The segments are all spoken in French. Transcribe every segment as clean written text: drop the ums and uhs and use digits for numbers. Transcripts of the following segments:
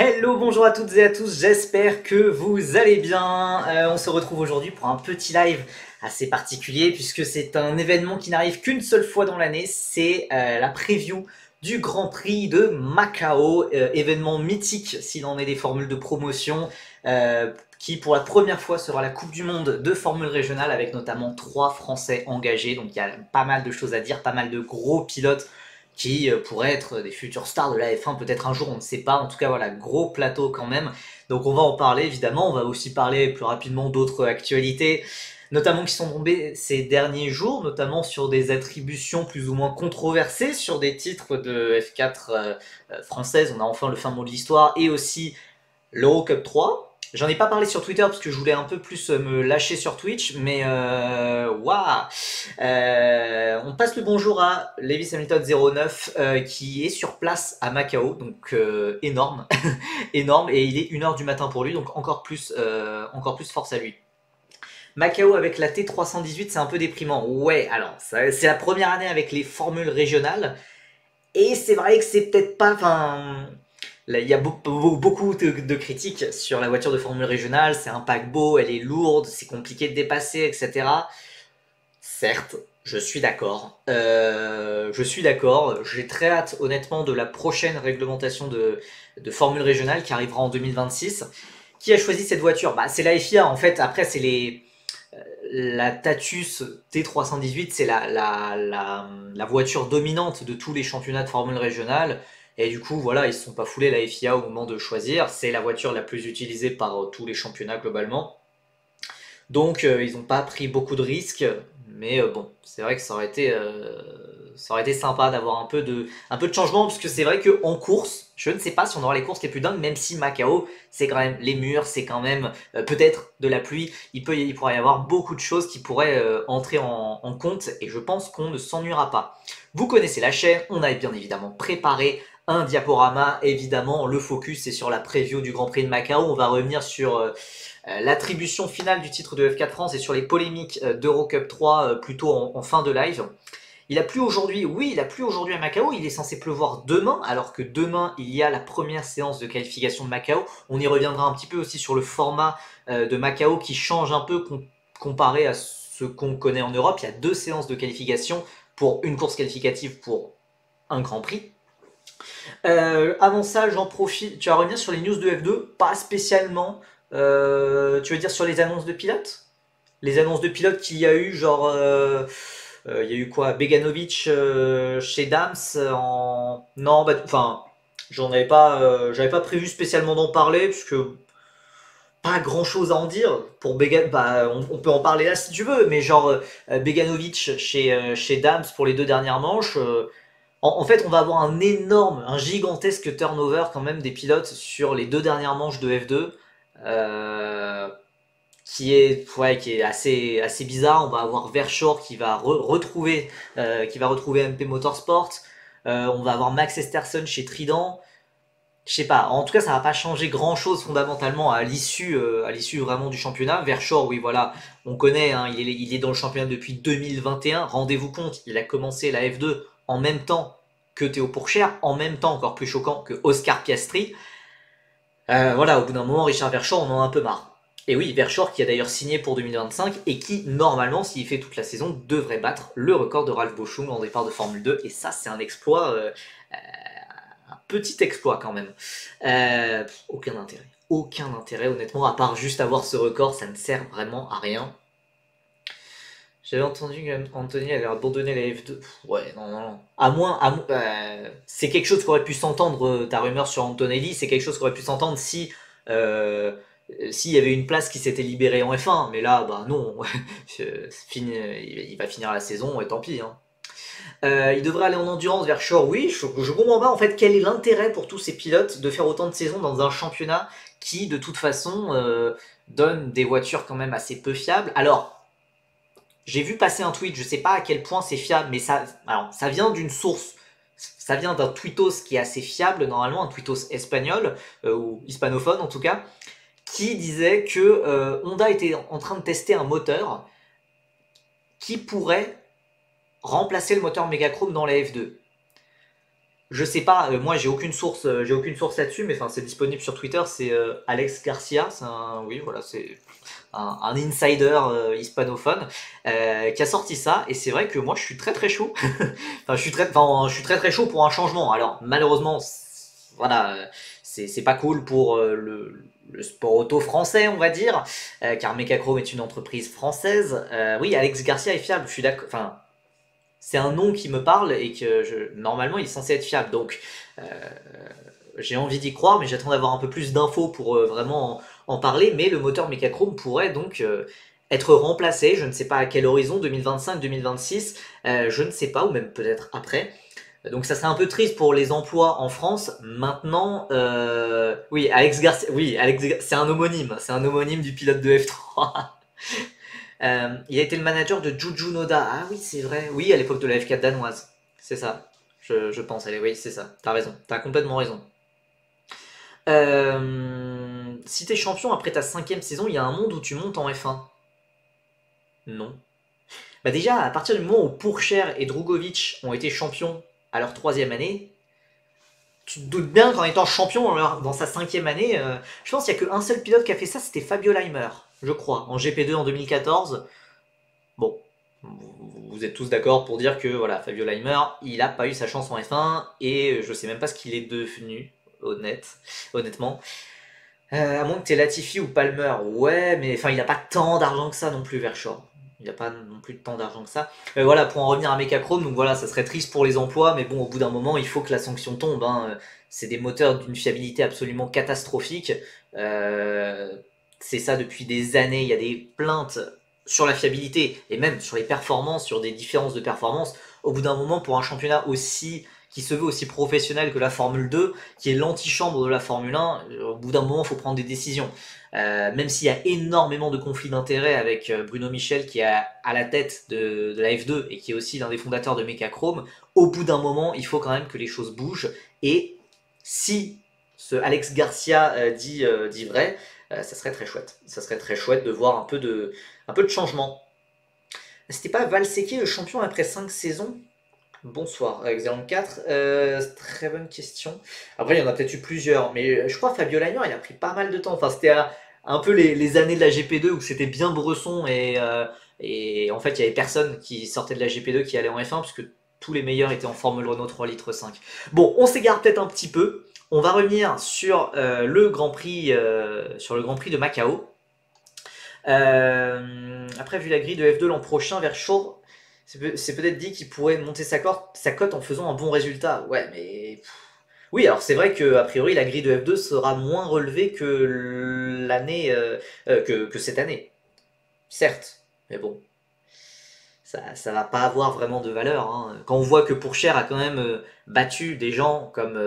Hello, bonjour à toutes et à tous, j'espère que vous allez bien. On se retrouve aujourd'hui pour un petit live assez particulier puisque c'est un événement qui n'arrive qu'une seule fois dans l'année, c'est la preview du Grand Prix de Macao, événement mythique s'il en est des formules de promotion, qui pour la première fois sera la Coupe du Monde de formule régionale avec notamment 3 Français engagés, donc il y a pas mal de choses à dire, pas mal de gros pilotes qui pourraient être des futures stars de la F1 peut-être un jour, on ne sait pas. En tout cas, voilà, gros plateau quand même. Donc on va en parler évidemment. On va aussi parler plus rapidement d'autres actualités, notamment qui sont tombées ces derniers jours, notamment sur des attributions plus ou moins controversées sur des titres de F4 française. On a enfin le fin mot de l'histoire et aussi l'Eurocup 3. J'en ai pas parlé sur Twitter parce que je voulais un peu plus me lâcher sur Twitch, mais waouh. On passe le bonjour à Lewis Hamilton 09 qui est sur place à Macao, donc énorme, énorme, et il est 1h du matin pour lui, donc encore plus force à lui. Macao avec la T318, c'est un peu déprimant. Ouais, alors c'est la première année avec les formules régionales, et c'est vrai que c'est peut-être pas. Enfin, là, il y a beaucoup de critiques sur la voiture de formule régionale. C'est un paquebot, elle est lourde, c'est compliqué de dépasser, etc. Certes, je suis d'accord. J'ai très hâte, honnêtement, de la prochaine réglementation de formule régionale qui arrivera en 2026. Qui a choisi cette voiture? Bah, c'est la FIA, en fait. Après, c'est la Tatus T318, c'est la voiture dominante de tous les championnats de formule régionale. Et du coup, voilà, ils ne se sont pas foulés la FIA au moment de choisir. C'est la voiture la plus utilisée par tous les championnats globalement. Donc, ils n'ont pas pris beaucoup de risques. Mais bon, c'est vrai que ça aurait été sympa d'avoir un peu de changement. Parce que c'est vrai qu'en course, je ne sais pas si on aura les courses les plus dingues, même si Macao, c'est quand même les murs, c'est quand même peut-être de la pluie. Il pourrait y avoir beaucoup de choses qui pourraient entrer en compte. Et je pense qu'on ne s'ennuiera pas. Vous connaissez la chaîne, on a bien évidemment préparé un diaporama. Évidemment, le focus est sur la preview du Grand Prix de Macao. On va revenir sur l'attribution finale du titre de F4 France et sur les polémiques d'Eurocup 3 plutôt en fin de live. Il a plu aujourd'hui, oui, il a plu aujourd'hui à Macao, il est censé pleuvoir demain, alors que demain il y a la première séance de qualification de Macao. On y reviendra un petit peu aussi sur le format de Macao qui change un peu comparé à ce qu'on connaît en Europe. Il y a 2 séances de qualification pour une course qualificative pour un Grand Prix. Avant ça, j'en profite. Tu vas revenir sur les news de F2? Pas spécialement. Tu veux dire sur les annonces de pilotes? Les annonces de pilotes qu'il y a eu, genre. Il y a eu quoi? Beganovic chez Dams en. Non, bah, enfin. J'avais pas prévu spécialement d'en parler, puisque pas grand chose à en dire. Pour Began, bah, on peut en parler là si tu veux, mais genre Beganovic chez Dams pour les 2 dernières manches. En fait, on va avoir un gigantesque turnover quand même des pilotes sur les 2 dernières manches de F2, euh, qui est assez bizarre. On va avoir Verschoor qui va retrouver MP Motorsport. On va avoir Max Esterson chez Trident. Je sais pas. En tout cas, ça va pas changer grand chose fondamentalement à l'issue vraiment du championnat. Verschoor, oui, voilà, on connaît. Hein, il est dans le championnat depuis 2021. Rendez-vous compte, il a commencé la F2 en même temps que Théo Pourchaire, en même temps, encore plus choquant, que Oscar Piastri. Voilà, au bout d'un moment, Richard Verschoor, on en a un peu marre. Et oui, Verschoor qui a d'ailleurs signé pour 2025 et qui, normalement, s'il fait toute la saison, devrait battre le record de Ralf Boschung en départ de Formule 2. Et ça, c'est un exploit, un petit exploit quand même. Aucun intérêt. Aucun intérêt, honnêtement, à part juste avoir ce record, ça ne sert vraiment à rien. J'avais entendu qu'Anthony allait abandonner la F2. Ouais, non, non, non. C'est quelque chose qui aurait pu s'entendre, ta rumeur sur Antonelli, c'est quelque chose qui aurait pu s'entendre si. Euh, S'il y avait une place qui s'était libérée en F1, mais là, bah non, il va finir la saison et tant pis. Hein. Il devrait aller en endurance vers Shore, oui, je comprends pas en fait quel est l'intérêt pour tous ces pilotes de faire autant de saisons dans un championnat qui, de toute façon, donne des voitures quand même assez peu fiables. Alors, j'ai vu passer un tweet, je sais pas à quel point c'est fiable, mais ça vient d'une source, ça vient d'un tweetos qui est assez fiable, normalement, un tweetos espagnol, ou hispanophone en tout cas, qui disait que Honda était en train de tester un moteur qui pourrait remplacer le moteur Megachrome dans la F2. Je sais pas, moi j'ai aucune source là-dessus, mais enfin c'est disponible sur Twitter, c'est Alex Garcia, oui voilà, c'est un insider hispanophone qui a sorti ça, et c'est vrai que moi je suis très très chaud, je suis très très chaud pour un changement. Alors malheureusement, voilà, c'est pas cool pour le sport auto français, on va dire, car Mecachrome est une entreprise française. Oui, Alex Garcia est fiable, je suis d'accord, enfin c'est un nom qui me parle et que normalement il est censé être fiable. Donc euh, j'ai envie d'y croire, mais j'attends d'avoir un peu plus d'infos pour vraiment en parler. Mais le moteur Mecachrome pourrait donc être remplacé, je ne sais pas à quel horizon, 2025, 2026, je ne sais pas, ou même peut-être après. Donc ça serait un peu triste pour les emplois en France. Maintenant, oui, Alex Garcia, oui, c'est un homonyme du pilote de F3. Il a été le manager de Juju Noda. Ah oui, c'est vrai. Oui, à l'époque de la F4 danoise. C'est ça. Je pense. Allez, oui, c'est ça. T'as raison. T'as complètement raison. Si t'es champion après ta 5e saison, il y a un monde où tu montes en F1. Non. Bah déjà, à partir du moment où Pourchaire et Drugovic ont été champions à leur 3e année, tu te doutes bien qu'en étant champion dans sa 5e année, je pense qu'il n'y a qu'un seul pilote qui a fait ça, c'était Fabio Leimer, je crois, en GP2 en 2014. Bon, vous êtes tous d'accord pour dire que voilà, Fabio Leimer, il n'a pas eu sa chance en F1 et je sais même pas ce qu'il est devenu, honnêtement. À moins que tu aies Latifi ou Palmer, ouais, mais enfin, il n'a pas tant d'argent que ça non plus, Verschoor. Il n'a pas non plus tant d'argent que ça. Voilà, pour en revenir à Mecachrome, donc voilà, ça serait triste pour les emplois, mais bon, au bout d'un moment, il faut que la sanction tombe. Hein. C'est des moteurs d'une fiabilité absolument catastrophique. C'est ça depuis des années. Il y a des plaintes sur la fiabilité et même sur les performances, sur des différences de performance. Au bout d'un moment, pour un championnat aussi qui se veut aussi professionnel que la Formule 2, qui est l'antichambre de la Formule 1, au bout d'un moment, il faut prendre des décisions. Même s'il y a énormément de conflits d'intérêts avec Bruno Michel qui est à la tête de la F2 et qui est aussi l'un des fondateurs de Mecachrome, au bout d'un moment, il faut quand même que les choses bougent. Et si ce Alex Garcia dit vrai, ça serait très chouette. Ça serait très chouette de voir un peu de changement. C'était pas Valsecchi le champion après 5 saisons? Bonsoir, Xenon 4. Très bonne question. Après, il y en a peut-être eu plusieurs, mais je crois que Fabio Lagner, il a pris pas mal de temps. Enfin, c'était un peu les années de la GP2 où c'était bien Bresson et en fait, il y avait personne qui sortait de la GP2 qui allait en F1 puisque tous les meilleurs étaient en Formule Renault 3 litres 5. Bon, on s'égare peut-être un petit peu. On va revenir sur le Grand Prix, de Macao. Après, vu la grille de F2 l'an prochain, Verschoor, c'est peut-être dit qu'il pourrait monter sa cote en faisant un bon résultat. Ouais, mais. Oui, alors c'est vrai que a priori la grille de F2 sera moins relevée que l'année que cette année. Certes, mais bon, ça va pas avoir vraiment de valeur. Hein. Quand on voit que Pourchaire a quand même battu des gens comme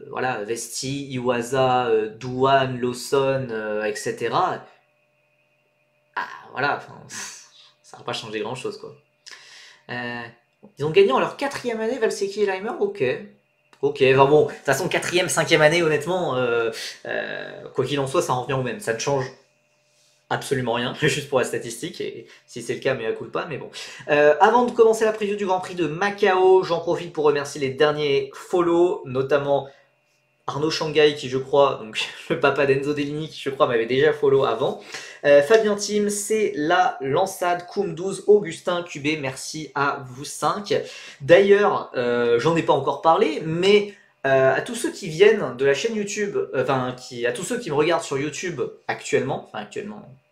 voilà, Vesti, Iwasa, Douane, Lawson, etc. Ah voilà, enfin, ça va pas changer grand chose quoi. Euh, Ils ont gagné en leur 4e année, Valsecchi et Leimer, ok. Ok, enfin bon, de toute façon, 4e, 5e année, honnêtement, quoi qu'il en soit, ça en revient au même. Ça ne change absolument rien, juste pour la statistique, et si c'est le cas, mais à coup pas, mais bon. Avant de commencer la preview du Grand Prix de Macao, j'en profite pour remercier les derniers follow, notamment Arnaud Shanghai qui je crois, donc le papa d'Enzo Deligny qui je crois m'avait déjà follow avant. Fabien Tim, c'est la Lansade, Koum 12, Augustin QB, merci à vous 5. D'ailleurs, j'en ai pas encore parlé, mais à tous ceux qui viennent de la chaîne YouTube, à tous ceux qui me regardent sur YouTube actuellement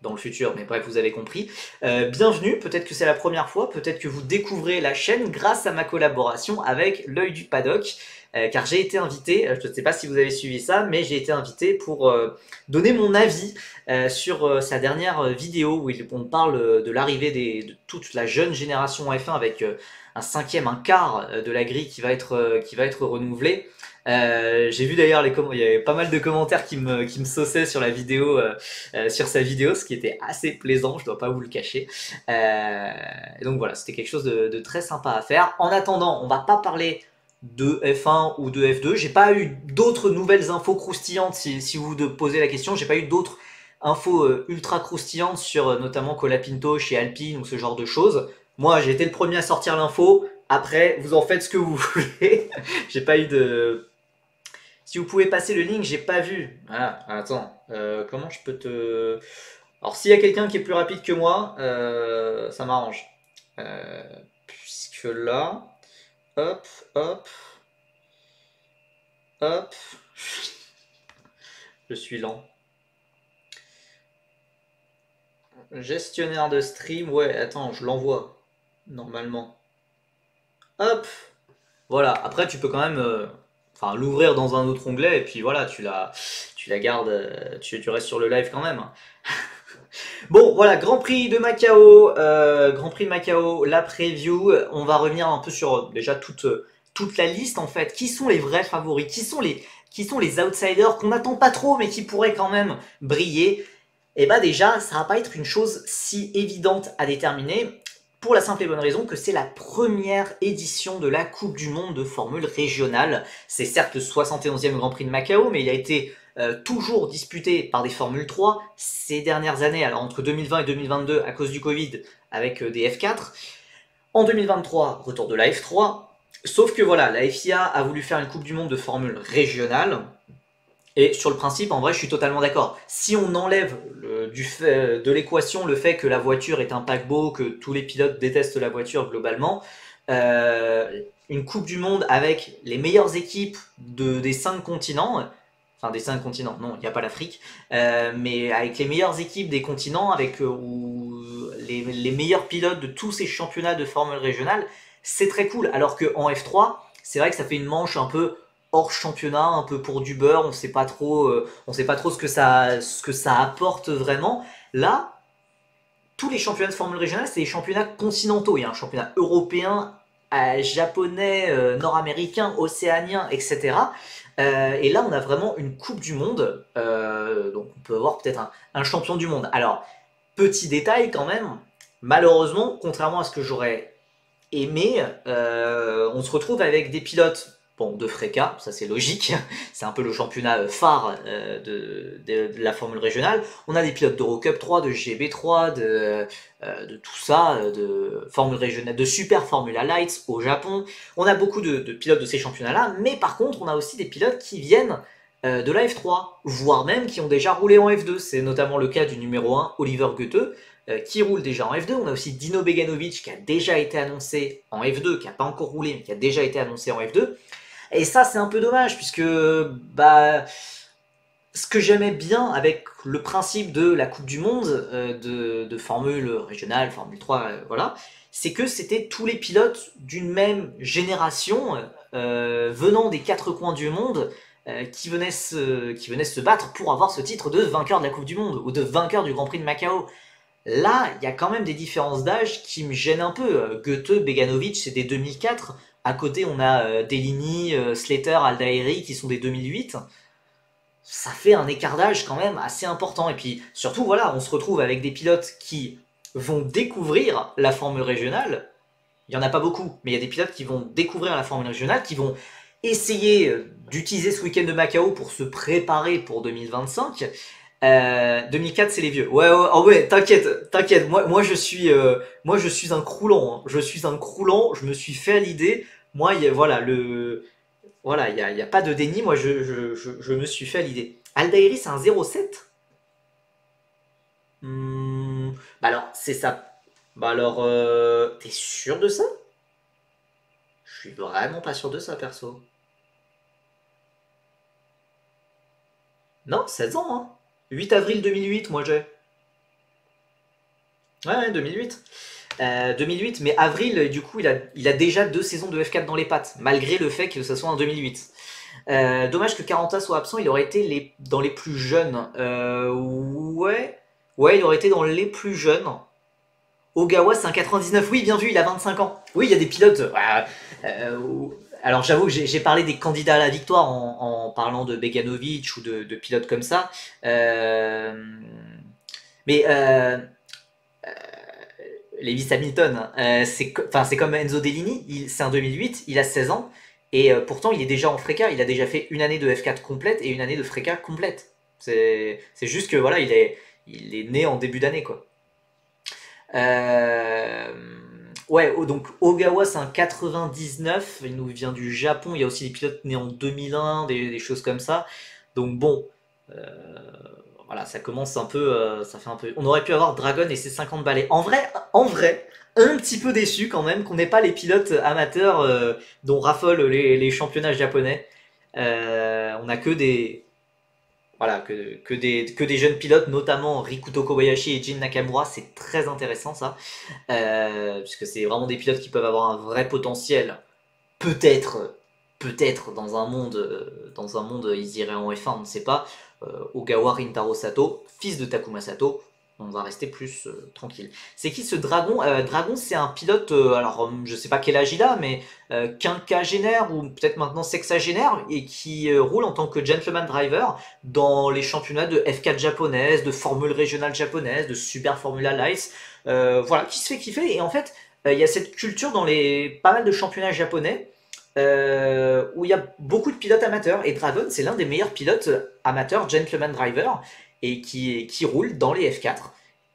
dans le futur, mais bref, vous avez compris, bienvenue, peut-être que c'est la première fois, peut-être que vous découvrez la chaîne grâce à ma collaboration avec l'œil du paddock. Car j'ai été invité, je ne sais pas si vous avez suivi ça, mais j'ai été invité pour donner mon avis sur sa dernière vidéo où on parle de l'arrivée de toute la jeune génération F1 avec un 5e, un quart de la grille qui va être renouvelée. J'ai vu d'ailleurs il y avait pas mal de commentaires qui me sauçaient sur la vidéo, sur sa vidéo, ce qui était assez plaisant, je dois pas vous le cacher. Et donc voilà, c'était quelque chose de très sympa à faire. En attendant, on va pas parler de F1 ou de F2. J'ai pas eu d'autres nouvelles infos croustillantes si vous vous posez la question. J'ai pas eu d'autres infos ultra croustillantes sur notamment Colapinto chez Alpine ou ce genre de choses. Moi, j'ai été le premier à sortir l'info. Après, vous en faites ce que vous voulez. J'ai pas eu de... Si vous pouvez passer le link, j'ai pas vu. Ah, attends. Comment je peux te... Alors, s'il y a quelqu'un qui est plus rapide que moi, ça m'arrange. Euh, Puisque là... Hop, hop, hop. Je suis lent. Gestionnaire de stream, ouais, attends, je l'envoie. Normalement. Hop. Voilà, après tu peux quand même enfin, l'ouvrir dans un autre onglet et puis voilà, tu la gardes, tu restes sur le live quand même. Bon, voilà, Grand Prix de Macao, la preview. On va revenir un peu sur déjà toute la liste en fait. Qui sont les vrais favoris? Qui sont les outsiders qu'on n'attend pas trop mais qui pourraient quand même briller? Et bah déjà, ça va pas être une chose si évidente à déterminer, pour la simple et bonne raison que c'est la première édition de la Coupe du Monde de Formule régionale. C'est certes le 71e Grand Prix de Macao, mais il a été toujours disputé par des Formule 3 ces dernières années, alors entre 2020 et 2022 à cause du Covid avec des F4. En 2023, retour de la F3, sauf que voilà, la FIA a voulu faire une Coupe du Monde de Formule régionale. Et sur le principe, en vrai, je suis totalement d'accord. Si on enlève de l'équation le fait que la voiture est un paquebot, que tous les pilotes détestent la voiture globalement, une Coupe du Monde avec les meilleures équipes des 5 continents, enfin des 5 continents, non, il n'y a pas l'Afrique, mais avec les meilleures équipes des continents, avec les meilleurs pilotes de tous ces championnats de Formule régionale, c'est très cool. Alors qu'en F3, c'est vrai que ça fait une manche un peu hors championnat, un peu pour du beurre, on sait pas trop ce que ça apporte vraiment. Là, tous les championnats de Formule régionale, c'est des championnats continentaux. Il y a un championnat européen, japonais, nord-américain, océanien, etc. Et là, on a vraiment une Coupe du Monde. Donc, on peut avoir peut-être un champion du monde. Alors, petit détail quand même, malheureusement, contrairement à ce que j'aurais aimé, on se retrouve avec des pilotes bon, de FRECA, ça c'est logique, c'est un peu le championnat phare de la Formule régionale. On a des pilotes d'Eurocup 3, de GB3, de tout ça, de Formule régionale, de Super Formula Lights au Japon. On a beaucoup de pilotes de ces championnats-là, mais par contre, on a aussi des pilotes qui viennent de la F3, voire même qui ont déjà roulé en F2. C'est notamment le cas du numéro 1, Oliver Goethe, qui roule déjà en F2. On a aussi Dino Beganovic qui a déjà été annoncé en F2, qui n'a pas encore roulé, mais qui a déjà été annoncé en F2. Et ça, c'est un peu dommage, puisque bah, ce que j'aimais bien avec le principe de la Coupe du Monde, de Formule régionale, Formule 3, voilà, c'est que c'était tous les pilotes d'une même génération, venant des quatre coins du monde, qui venaient se battre pour avoir ce titre de vainqueur de la Coupe du Monde, ou de vainqueur du Grand Prix de Macao. Là, il y a quand même des différences d'âge qui me gênent un peu. Goethe, Beganovic, c'est des 2004. À côté, on a Deligny, Slater, Aldairi qui sont des 2008. Ça fait un écart d'âge quand même assez important. Et puis surtout, voilà, on se retrouve avec des pilotes qui vont découvrir la Formule régionale. Il n'y en a pas beaucoup, mais il y a des pilotes qui vont découvrir la Formule régionale, qui vont essayer d'utiliser ce week-end de Macao pour se préparer pour 2025. 2004, c'est les vieux. Ouais, ouais, oh ouais, t'inquiète, t'inquiète. Moi, je suis un croulant, hein. Je suis un croulant. Je me suis fait à l'idée. Moi, voilà, il y a pas de déni. Moi, je me suis fait à l'idée. Aldairi, c'est un 07. Bah alors, c'est ça. Bah alors, t'es sûr de ça? Je suis vraiment pas sûr de ça, perso. Non, 16 ans, hein. 8 avril 2008, moi j'ai. Ouais, ouais, 2008. 2008, mais avril, du coup, il a déjà 2 saisons de F4 dans les pattes, malgré le fait que ce soit en 2008. Dommage que Caranta soit absent, il aurait été dans les plus jeunes. Ouais, ouais, il aurait été dans les plus jeunes. Ogawa, c'est un 99, oui, bien vu, il a 25 ans. Oui, il y a des pilotes. Alors j'avoue que j'ai parlé des candidats à la victoire en parlant de Beganovic ou de pilotes comme ça. Mais Lewis Hamilton, c'est comme Enzo Deligny, c'est un 2008, il a 16 ans, et pourtant il est déjà en FRECA, il a déjà fait une année de F4 complète et une année de FRECA complète. C'est juste que voilà, il est né en début d'année, quoi. Euh, Ouais, donc Ogawa c'est un 99, il nous vient du Japon, il y a aussi des pilotes nés en 2001, des choses comme ça. Donc bon, euh, voilà, ça commence un peu, ça fait un peu. On aurait pu avoir Dragon et ses 50 balais. En vrai, un petit peu déçu quand même qu'on n'ait pas les pilotes amateurs dont raffolent les championnats japonais. On a que des, voilà, que des jeunes pilotes, notamment Rikuto Kobayashi et Jin Nakamura. C'est très intéressant ça, puisque c'est vraiment des pilotes qui peuvent avoir un vrai potentiel. Peut-être, peut-être dans un monde, ils iraient en F1, on ne sait pas. Ogawa Rintaro Sato, fils de Takuma Sato, on va rester plus tranquille. C'est qui ce Dragon? Dragon, c'est un pilote, alors je sais pas quel âge il a, mais quinquagénaire ou peut-être maintenant sexagénaire, et qui roule en tant que gentleman driver dans les championnats de F4 japonaise, de Formule régionale japonaise, de Super Formula Lights. Voilà, qui se fait kiffer. Et en fait, il y a cette culture dans les pas mal de championnats japonais où il y a beaucoup de pilotes amateurs. Et Dragon, c'est l'un des meilleurs pilotes amateurs, gentleman driver, et qui roule dans les F4.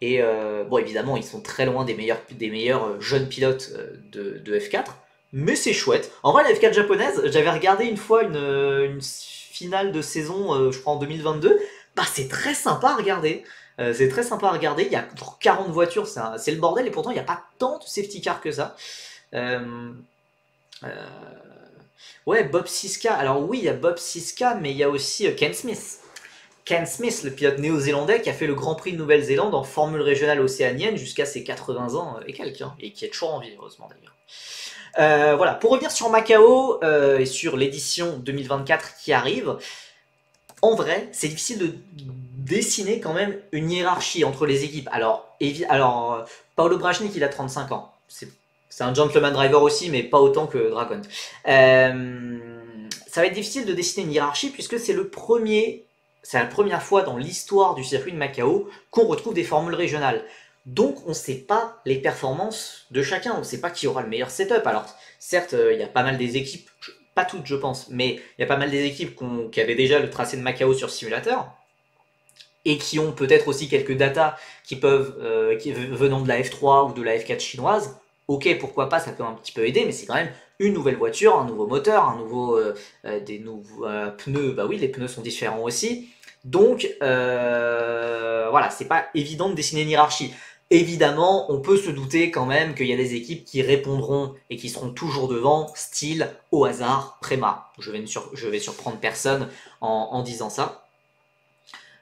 Et bon, évidemment, ils sont très loin des meilleurs jeunes pilotes de F4, mais c'est chouette. En vrai, la F4 japonaise, j'avais regardé une fois une finale de saison, je crois en 2022. Bah, c'est très sympa à regarder. C'est très sympa à regarder. Il y a 40 voitures, c'est le bordel, et pourtant, il n'y a pas tant de safety car que ça. Euh, euh, Ouais, Bob Siska. Alors oui, il y a Bob Siska, mais il y a aussi Ken Smith. Ken Smith, le pilote néo-zélandais qui a fait le Grand Prix de Nouvelle-Zélande en formule régionale océanienne jusqu'à ses 80 ans et quelques, hein, et qui est toujours en vie, heureusement d'ailleurs. Voilà, pour revenir sur Macao et sur l'édition 2024 qui arrive, en vrai, c'est difficile de dessiner quand même une hiérarchie entre les équipes. Alors Paolo Brachnik, il a 35 ans. C'est un gentleman driver aussi, mais pas autant que Dragon. Ça va être difficile de dessiner une hiérarchie puisque c'est la première fois dans l'histoire du circuit de Macao qu'on retrouve des formules régionales. Donc on ne sait pas les performances de chacun, on ne sait pas qui aura le meilleur setup. Alors certes, il y a pas mal des équipes, pas toutes je pense, mais il y a pas mal des équipes qui avaient déjà le tracé de Macao sur simulateur et qui ont peut-être aussi quelques datas venant de la F3 ou de la F4 chinoise. Ok, pourquoi pas, ça peut un petit peu aider, mais c'est quand même une nouvelle voiture, un nouveau moteur, des nouveaux pneus. Bah oui, les pneus sont différents aussi. Donc voilà, c'est pas évident de dessiner une hiérarchie. Évidemment, on peut se douter quand même qu'il y a des équipes qui répondront et qui seront toujours devant, style au hasard, Prema. Je vais surprendre personne en disant ça.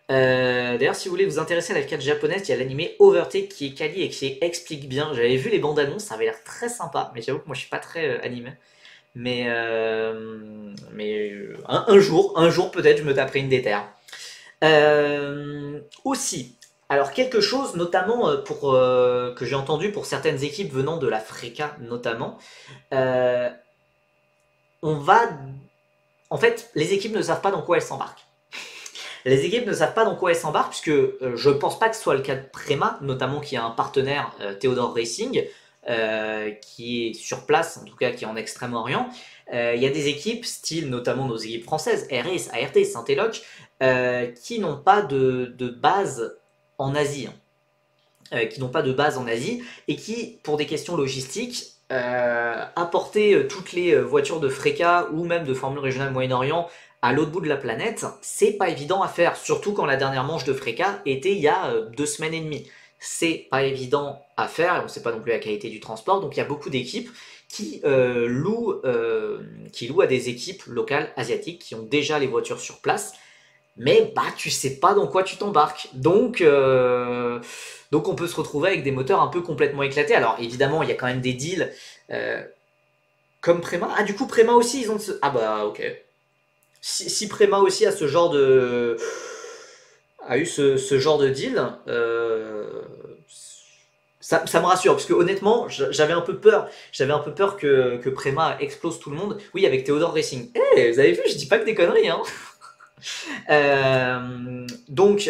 D'ailleurs, si vous voulez vous intéresser à la F4 japonaise, il y a l'animé Overtake qui est quali et qui explique bien. J'avais vu les bandes annonces, ça avait l'air très sympa, mais j'avoue que moi je suis pas très animé. Mais un jour peut-être je me taperai une déterre. Aussi, alors quelque chose notamment que j'ai entendu pour certaines équipes venant de la FRECA notamment, euh, on va, en fait, les équipes ne savent pas dans quoi elles s'embarquent. Les équipes ne savent pas dans quoi elles s'embarquent, puisque je ne pense pas que ce soit le cas de Prema, notamment qui a un partenaire, Theodore Racing, qui est sur place, en tout cas qui est en Extrême-Orient. Il y a des équipes, style notamment nos équipes françaises, RS, ART, Saint-Eloc, qui n'ont pas de base en Asie. Qui n'ont pas de base en Asie, et qui, pour des questions logistiques, apporter toutes les voitures de FRECA ou même de Formule Régionale Moyen-Orient à l'autre bout de la planète, c'est pas évident à faire, surtout quand la dernière manche de FRECA était il y a 2 semaines et demie. C'est pas évident à faire, et on sait pas non plus la qualité du transport, donc il y a beaucoup d'équipes qui louent à des équipes locales asiatiques qui ont déjà les voitures sur place, mais bah tu sais pas dans quoi tu t'embarques. Donc on peut se retrouver avec des moteurs un peu complètement éclatés. Alors évidemment, il y a quand même des deals comme Prema. Ah, du coup, Prema aussi, ils ont Ah bah ok. Si Prema aussi a ce genre de a eu ce genre de deal, ça me rassure parce que honnêtement, j'avais un peu peur. J'avais un peu peur que Prema explose tout le monde. Oui, avec Theodore Racing. Eh, vous avez vu, je dis pas que des conneries, hein. Donc,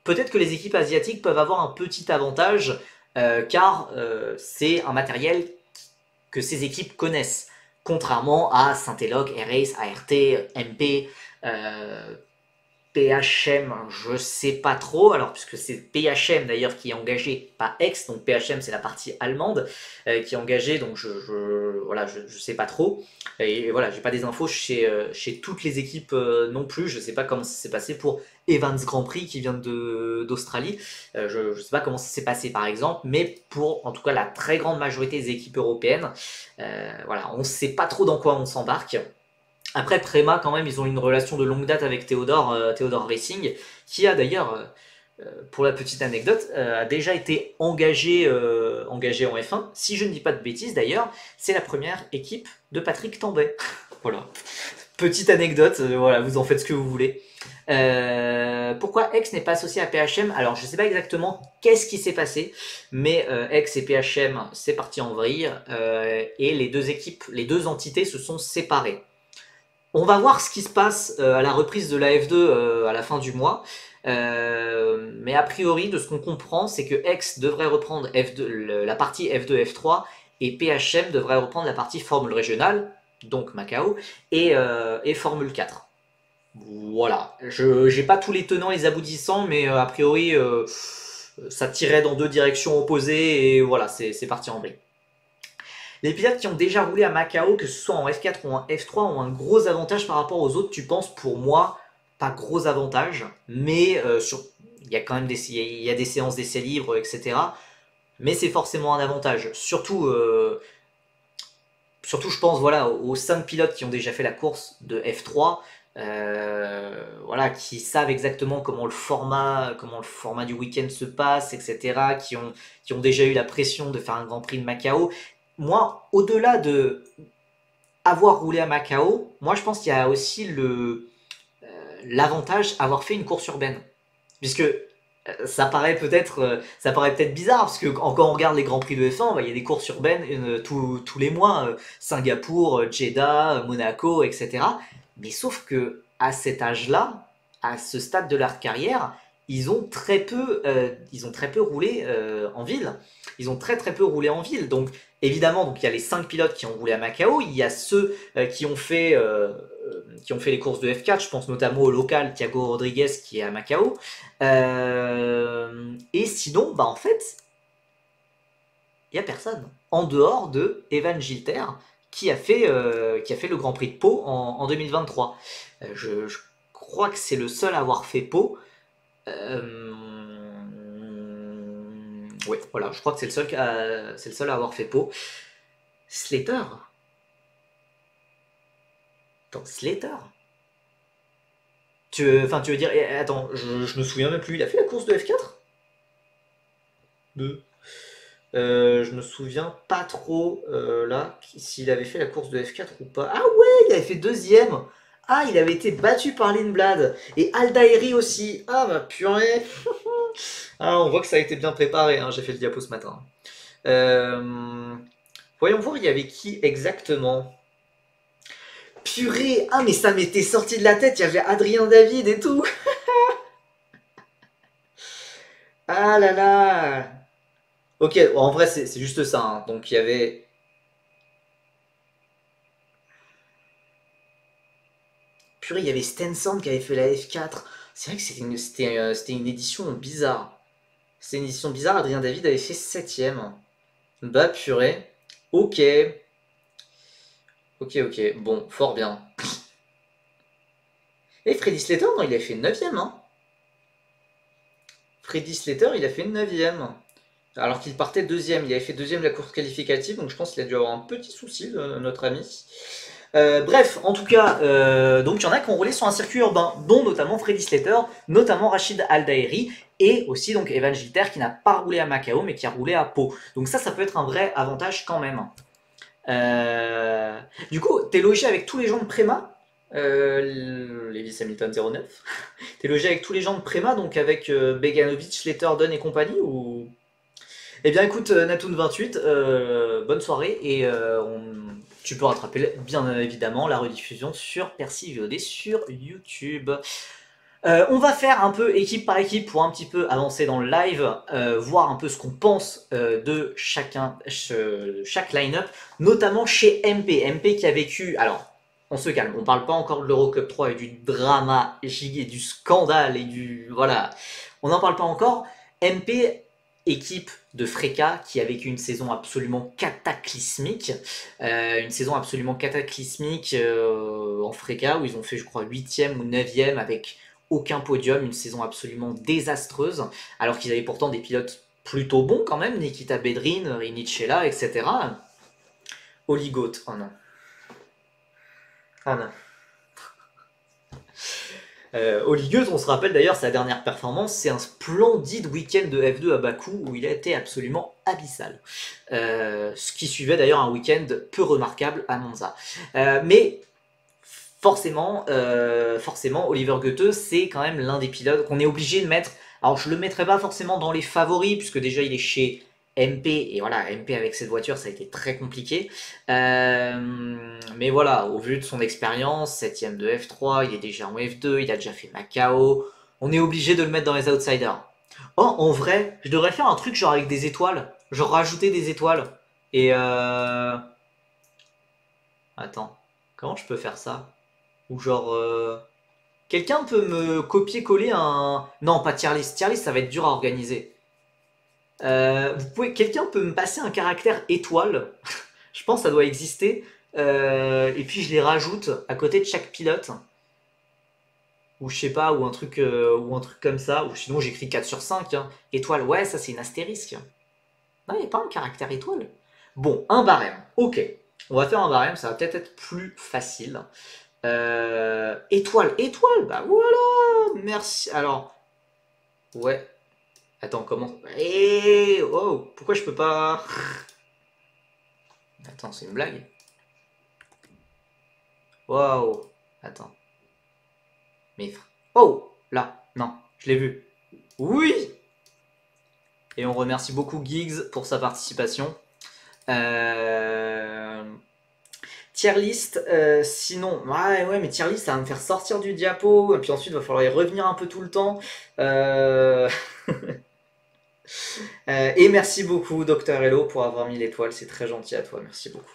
peut-être que les équipes asiatiques peuvent avoir un petit avantage car c'est un matériel que ces équipes connaissent, contrairement à Saint-Eloc, R-Ace, ART, MP, PHM, je sais pas trop, alors puisque c'est PHM d'ailleurs qui est engagé, pas X, donc PHM c'est la partie allemande qui est engagée, donc voilà, je sais pas trop, et voilà, j'ai pas des infos chez toutes les équipes non plus, je sais pas comment ça s'est passé pour Evans Grand Prix qui vient d'Australie, je sais pas comment ça s'est passé par exemple, mais pour en tout cas la très grande majorité des équipes européennes, voilà, on sait pas trop dans quoi on s'embarque. Après, Prema, quand même, ils ont une relation de longue date avec Theodore Racing, qui a d'ailleurs, pour la petite anecdote, a déjà été engagé en F1. Si je ne dis pas de bêtises, d'ailleurs, c'est la première équipe de Patrick Tambay. Voilà. Petite anecdote, voilà, vous en faites ce que vous voulez. Pourquoi X n'est pas associé à PHM? Alors, je ne sais pas exactement qu'est-ce qui s'est passé, mais X et PHM, c'est parti en vrille, et les deux équipes, les deux entités se sont séparées. On va voir ce qui se passe à la reprise de la F2 à la fin du mois. Mais a priori, de ce qu'on comprend, c'est que X devrait reprendre la partie F2, F3 et PHM devrait reprendre la partie Formule régionale, donc Macao, et Formule 4. Voilà, je n'ai pas tous les tenants et les aboutissants, mais a priori, ça tirait dans deux directions opposées et voilà, c'est parti en vrille. Les pilotes qui ont déjà roulé à Macao, que ce soit en F4 ou en F3, ont un gros avantage par rapport aux autres. Tu penses, pour moi, pas gros avantage, mais il y a quand même il y a des séances d'essais libres, etc. Mais c'est forcément un avantage. Surtout, je pense voilà, aux 5 pilotes qui ont déjà fait la course de F3, voilà, qui savent exactement comment le format du week-end se passe, etc., qui ont déjà eu la pression de faire un Grand Prix de Macao. Moi, au-delà de avoir roulé à Macao, moi je pense qu'il y a aussi l'avantage d'avoir fait une course urbaine. Puisque ça paraît peut-être bizarre, parce que quand on regarde les Grands Prix de F1, bah, il y a des courses urbaines tous les mois, Singapour, Jeddah, Monaco, etc. Mais sauf que à cet âge-là, à ce stade de leur carrière, ils ont très peu roulé en ville. Ils ont très peu roulé en ville. Donc évidemment, donc il y a les 5 pilotes qui ont roulé à Macao, il y a ceux qui ont fait les courses de F4, je pense notamment au local Thiago Rodriguez qui est à Macao. Et sinon, bah en fait, il n'y a personne. En dehors de Evan Gilter qui a fait le Grand Prix de Pau en 2023. Je crois que c'est le seul à avoir fait Pau. Oui, voilà, je crois que c'est le seul à avoir fait Pau. Slater. Attends, Slater. Tu veux dire, attends, je me souviens même plus. Il a fait la course de F4 je me souviens pas trop là s'il avait fait la course de F4 ou pas. Ah ouais, il avait fait deuxième. Ah, il avait été battu par Lindblad. Et Aldairi aussi. Ah bah purée. Ah, on voit que ça a été bien préparé, hein. J'ai fait le diapo ce matin. Voyons voir, il y avait qui exactement. Purée. Ah mais ça m'était sorti de la tête. Il y avait Adrien David et tout. Ah là là. Ok, en vrai c'est juste ça, hein. Donc il y avait... Purée, il y avait Stenson qui avait fait la F4. C'est vrai que c'était une édition bizarre. C'était une édition bizarre, Adrien David avait fait 7ème. Bah purée. Ok. Ok, bon, fort bien. Et Freddy Slater, non, il a fait 9ème, hein. Freddy Slater, il a fait 9ème. Alors qu'il partait deuxième. Il avait fait deuxième de la course qualificative, donc je pense qu'il a dû avoir un petit souci, notre ami. Bref, en tout cas, donc il y en a qui ont roulé sur un circuit urbain, dont notamment Freddy Slater, notamment Rachid Aldairi, et aussi donc Evan Gilter qui n'a pas roulé à Macao mais qui a roulé à Pau. Donc ça peut être un vrai avantage quand même. Du coup, t'es logé avec tous les gens de Prema, Lewis Hamilton 09. T'es logé avec tous les gens de Prema, donc avec Beganovic, Slater, Dunn et compagnie ou... Eh bien écoute, Natoon28, bonne soirée et tu peux rattraper bien évidemment la rediffusion sur Percy VOD sur YouTube. On va faire un peu équipe par équipe pour un petit peu avancer dans le live, voir un peu ce qu'on pense de chaque line-up, notamment chez MP. MP qui a vécu, alors on se calme. On parle pas encore de l'Eurocup 3 et du drama giga, du scandale et du... Voilà. On n'en parle pas encore. MP, équipe de Freka, qui a vécu une saison absolument cataclysmique. Une saison absolument cataclysmique en Freka, où ils ont fait, je crois, 8e ou 9e avec aucun podium. Une saison absolument désastreuse, alors qu'ils avaient pourtant des pilotes plutôt bons quand même. Nikita Bedrin, Rinicella, etc. Oligote, oh non. Ah non. Oligote, on se rappelle d'ailleurs sa dernière performance, c'est un splendide week-end de F2 à Bakou où il a été absolument abyssal. Ce qui suivait d'ailleurs un week-end peu remarquable à Monza. Mais forcément, Oliver Goethe, c'est quand même l'un des pilotes qu'on est obligé de mettre. Alors je le mettrai pas forcément dans les favoris, puisque déjà il est chez MP, et voilà, MP avec cette voiture, ça a été très compliqué. Mais voilà, au vu de son expérience, 7ème de F3, il est déjà en F2, il a déjà fait Macao, on est obligé de le mettre dans les outsiders. Oh, en vrai, je devrais faire un truc genre avec des étoiles, genre rajouter des étoiles. Et Attends, comment je peux faire ça? Ou genre... Quelqu'un peut me copier-coller un... Non, pas tier list. Tier list, ça va être dur à organiser. Quelqu'un peut me passer un caractère étoile. Je pense que ça doit exister. Et puis je les rajoute à côté de chaque pilote. Ou je sais pas, ou un truc comme ça. Ou sinon j'écris 4 sur 5. Hein. Étoile, ouais, ça c'est une astérisque. Non, il n'y a pas un caractère étoile. Bon, un barème. Ok. On va faire un barème, ça va peut-être être plus facile. Étoile, bah voilà. Merci. Alors, ouais. Attends, comment... oh, pourquoi je peux pas... Attends, c'est une blague. Waouh. Attends. Mais... Oh, là. Non, je l'ai vu. Oui. Et on remercie beaucoup Giggs pour sa participation. Tier list, sinon... Ouais, mais tier list, ça va me faire sortir du diapo. Et puis ensuite, il va falloir y revenir un peu tout le temps. Et merci beaucoup, Docteur Hello, pour avoir mis l'étoile. C'est très gentil à toi. Merci beaucoup.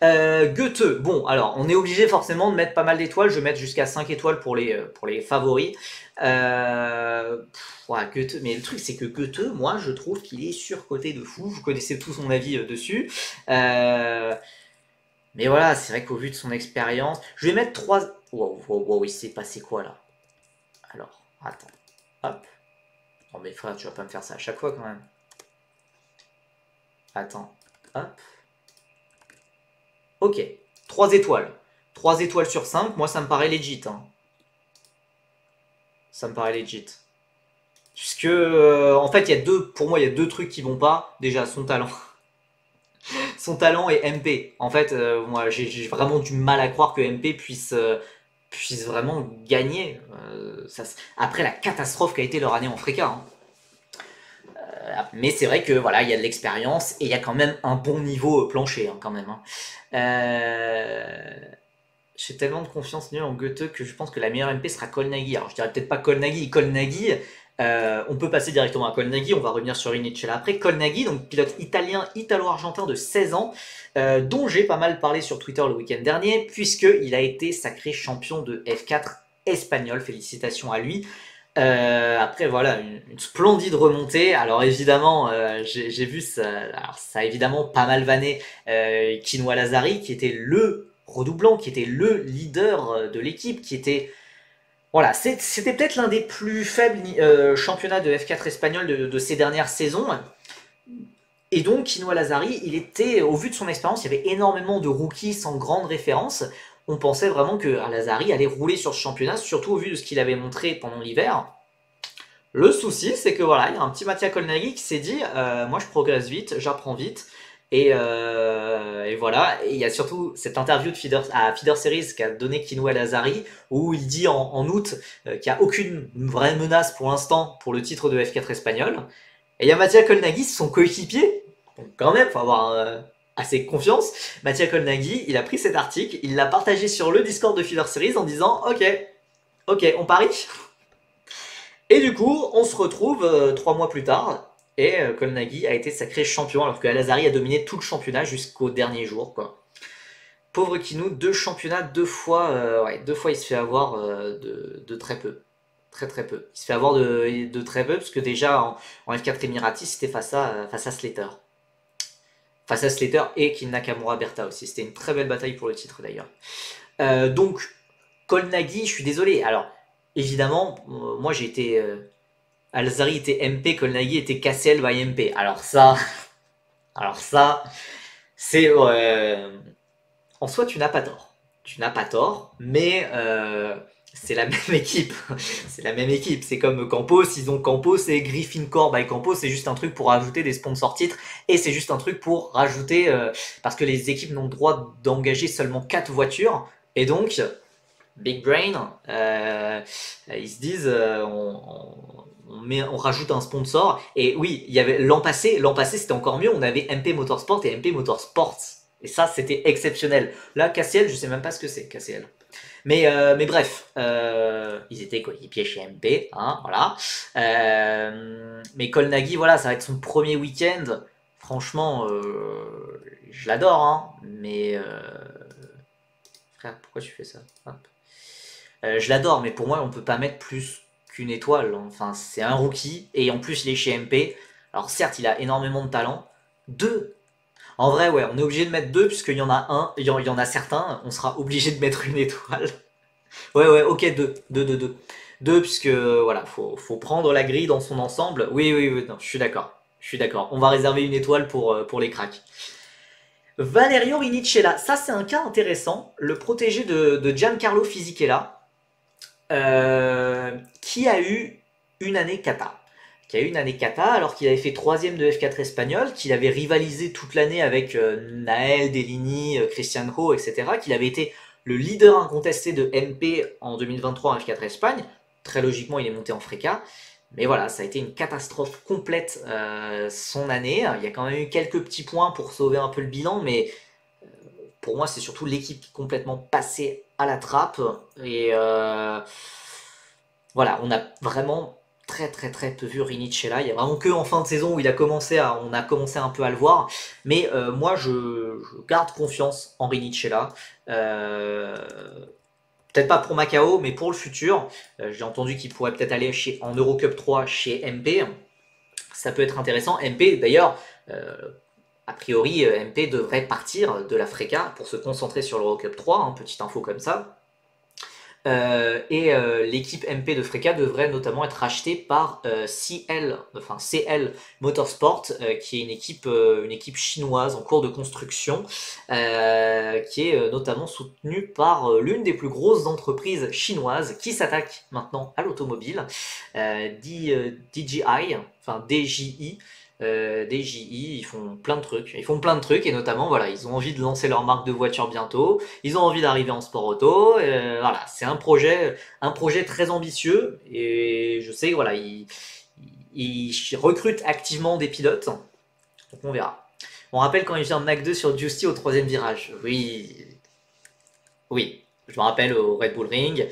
Goethe, bon, alors, on est obligé forcément de mettre pas mal d'étoiles. Je vais mettre jusqu'à 5 étoiles pour les favoris. Ouais, Goethe, mais le truc, c'est que Goethe, moi, je trouve qu'il est surcoté de fou. Vous connaissez tous mon avis dessus. Mais voilà, c'est vrai qu'au vu de son expérience, je vais mettre 3... Wow, il s'est passé quoi, là? Alors, attends. Hop. Oh, mais frère, tu vas pas me faire ça à chaque fois, quand même. Attends. Hop. Ok, 3 étoiles. 3 étoiles sur 5, moi ça me paraît legit. Hein. Ça me paraît legit. Puisque, en fait, pour moi, il y a deux trucs qui vont pas. Déjà, son talent. Son talent et MP. En fait, moi, j'ai vraiment du mal à croire que MP puisse vraiment gagner. Après la catastrophe qu'a été leur année en Freka. Hein. Mais c'est vrai que voilà, il y a de l'expérience et il y a quand même un bon niveau plancher hein, quand même. Hein. J'ai tellement de confiance en Goethe que je pense que la meilleure MP sera Colnaghi. Alors je dirais peut-être pas Colnaghi. On peut passer directement à Colnaghi, on va revenir sur Rinicella après. Colnaghi, donc pilote italien, italo-argentin de 16 ans, dont j'ai pas mal parlé sur Twitter le week-end dernier, puisqu'il a été sacré champion de F4 espagnol. Félicitations à lui. Après voilà, une splendide remontée. Alors évidemment, j'ai vu ça, alors, ça a évidemment pas mal vanné Kinoa Lazari, qui était le redoublant, qui était le leader de l'équipe, qui était... Voilà, c'était peut-être l'un des plus faibles championnats de F4 espagnol de ces dernières saisons. Et donc, Kinoa Lazari, il était, au vu de son expérience, il y avait énormément de rookies sans grande référence. On pensait vraiment que Lazari allait rouler sur ce championnat, surtout au vu de ce qu'il avait montré pendant l'hiver. Le souci, c'est que voilà, il y a un petit Mattia Colnaghi qui s'est dit moi je progresse vite, j'apprends vite. Et voilà, et il y a surtout cette interview à Feeder Series qu'a donné Kinoa Lazari, où il dit en août qu'il n'y a aucune vraie menace pour l'instant pour le titre de F4 espagnol. Et il y a Mattia Colnaghi, son coéquipier, donc quand même, il faut avoir assez confiance. Mattia Colnaghi, il a pris cet article, il l'a partagé sur le Discord de Feeder Series en disant ok, on parie. Et du coup, on se retrouve 3 mois plus tard, et Colnaghi a été sacré champion, alors que Lazari a dominé tout le championnat jusqu'au dernier jour, quoi. Pauvre Kinou, 2 championnats, 2 fois, ouais, 2 fois il se fait avoir de très peu. Très très peu. Il se fait avoir de très peu, parce que déjà en F4 Emiratis, c'était face à Slater. Face à Slater et Kin Nakamura Berta aussi. C'était une très belle bataille pour le titre d'ailleurs. Donc, Kolnagi, je suis désolé. Alors, évidemment, moi j'ai été. Alzari était MP, Kolnagi était KCL by MP. Alors ça, c'est. En soi, tu n'as pas tort. Tu n'as pas tort, mais c'est la même équipe. C'est la même équipe. C'est comme Campos, ils ont Campos et Griffin Core by Campos. C'est juste un truc pour rajouter des sponsors titres. Et c'est juste un truc pour rajouter. Parce que les équipes n'ont le droit d'engager seulement 4 voitures. Et donc, Big Brain, ils se disent on rajoute un sponsor. Et oui, il y avait l'an passé c'était encore mieux. On avait MP Motorsport et MP Motorsports. Et ça, c'était exceptionnel. Là, KCL, je sais même pas ce que c'est, KCL. Mais bref, ils étaient coéquipiers chez MP, hein, voilà. Mais Kolnagi, voilà, ça va être son premier week-end. Franchement, je l'adore, hein, mais frère, pourquoi tu fais ça? Hop. Je l'adore, mais pour moi, on peut pas mettre plus qu'une étoile. Enfin, c'est un rookie, et en plus, il est chez MP. Alors certes, il a énormément de talent. Deux. En vrai, ouais, on est obligé de mettre deux, puisqu'il y en a un, il y en a certains, on sera obligé de mettre une étoile. Ouais, ouais, ok, deux. Deux, deux, deux. Deux, puisque, voilà, faut prendre la grille dans son ensemble. Oui, oui, oui, non, je suis d'accord. Je suis d'accord. On va réserver une étoile pour les cracks. Valerio Rinicella, ça c'est un cas intéressant. Le protégé de Giancarlo Fisichella. Qui a eu une année kata. Qui a eu une année kata alors qu'il avait fait 3ème de F4 espagnol, qu'il avait rivalisé toute l'année avec Nael, Delini, Christian Ho, etc. Qu'il avait été le leader incontesté de MP en 2023 en F4 Espagne. Très logiquement, il est monté en Freca. Mais voilà, ça a été une catastrophe complète son année. Il y a quand même eu quelques petits points pour sauver un peu le bilan, mais pour moi, c'est surtout l'équipe qui est complètement passée à la trappe. Et voilà, on a vraiment très très très peu vu Rinicella. Il y a vraiment que en fin de saison où on a commencé un peu à le voir. Mais moi, je garde confiance en Rinicella. Euh, Peut-être pas pour Macao, mais pour le futur. J'ai entendu qu'il pourrait peut-être aller en Eurocup 3 chez MP. Ça peut être intéressant. MP, d'ailleurs, a priori, MP devrait partir de la Freca pour se concentrer sur l'Eurocup 3, hein, petite info comme ça. L'équipe MP de Freca devrait notamment être rachetée par CL Motorsport, qui est une équipe chinoise en cours de construction, qui est notamment soutenue par l'une des plus grosses entreprises chinoises qui s'attaque maintenant à l'automobile, DJI, enfin DJI. DJI, ils font plein de trucs. Ils font plein de trucs et notamment, voilà, ils ont envie de lancer leur marque de voiture bientôt. Ils ont envie d'arriver en sport auto. Voilà, c'est un projet très ambitieux et je sais, voilà, ils recrutent activement des pilotes. Donc on verra. On rappelle quand il vient de Mac 2 sur Justy au 3ème virage. Oui, oui, je me rappelle au Red Bull Ring.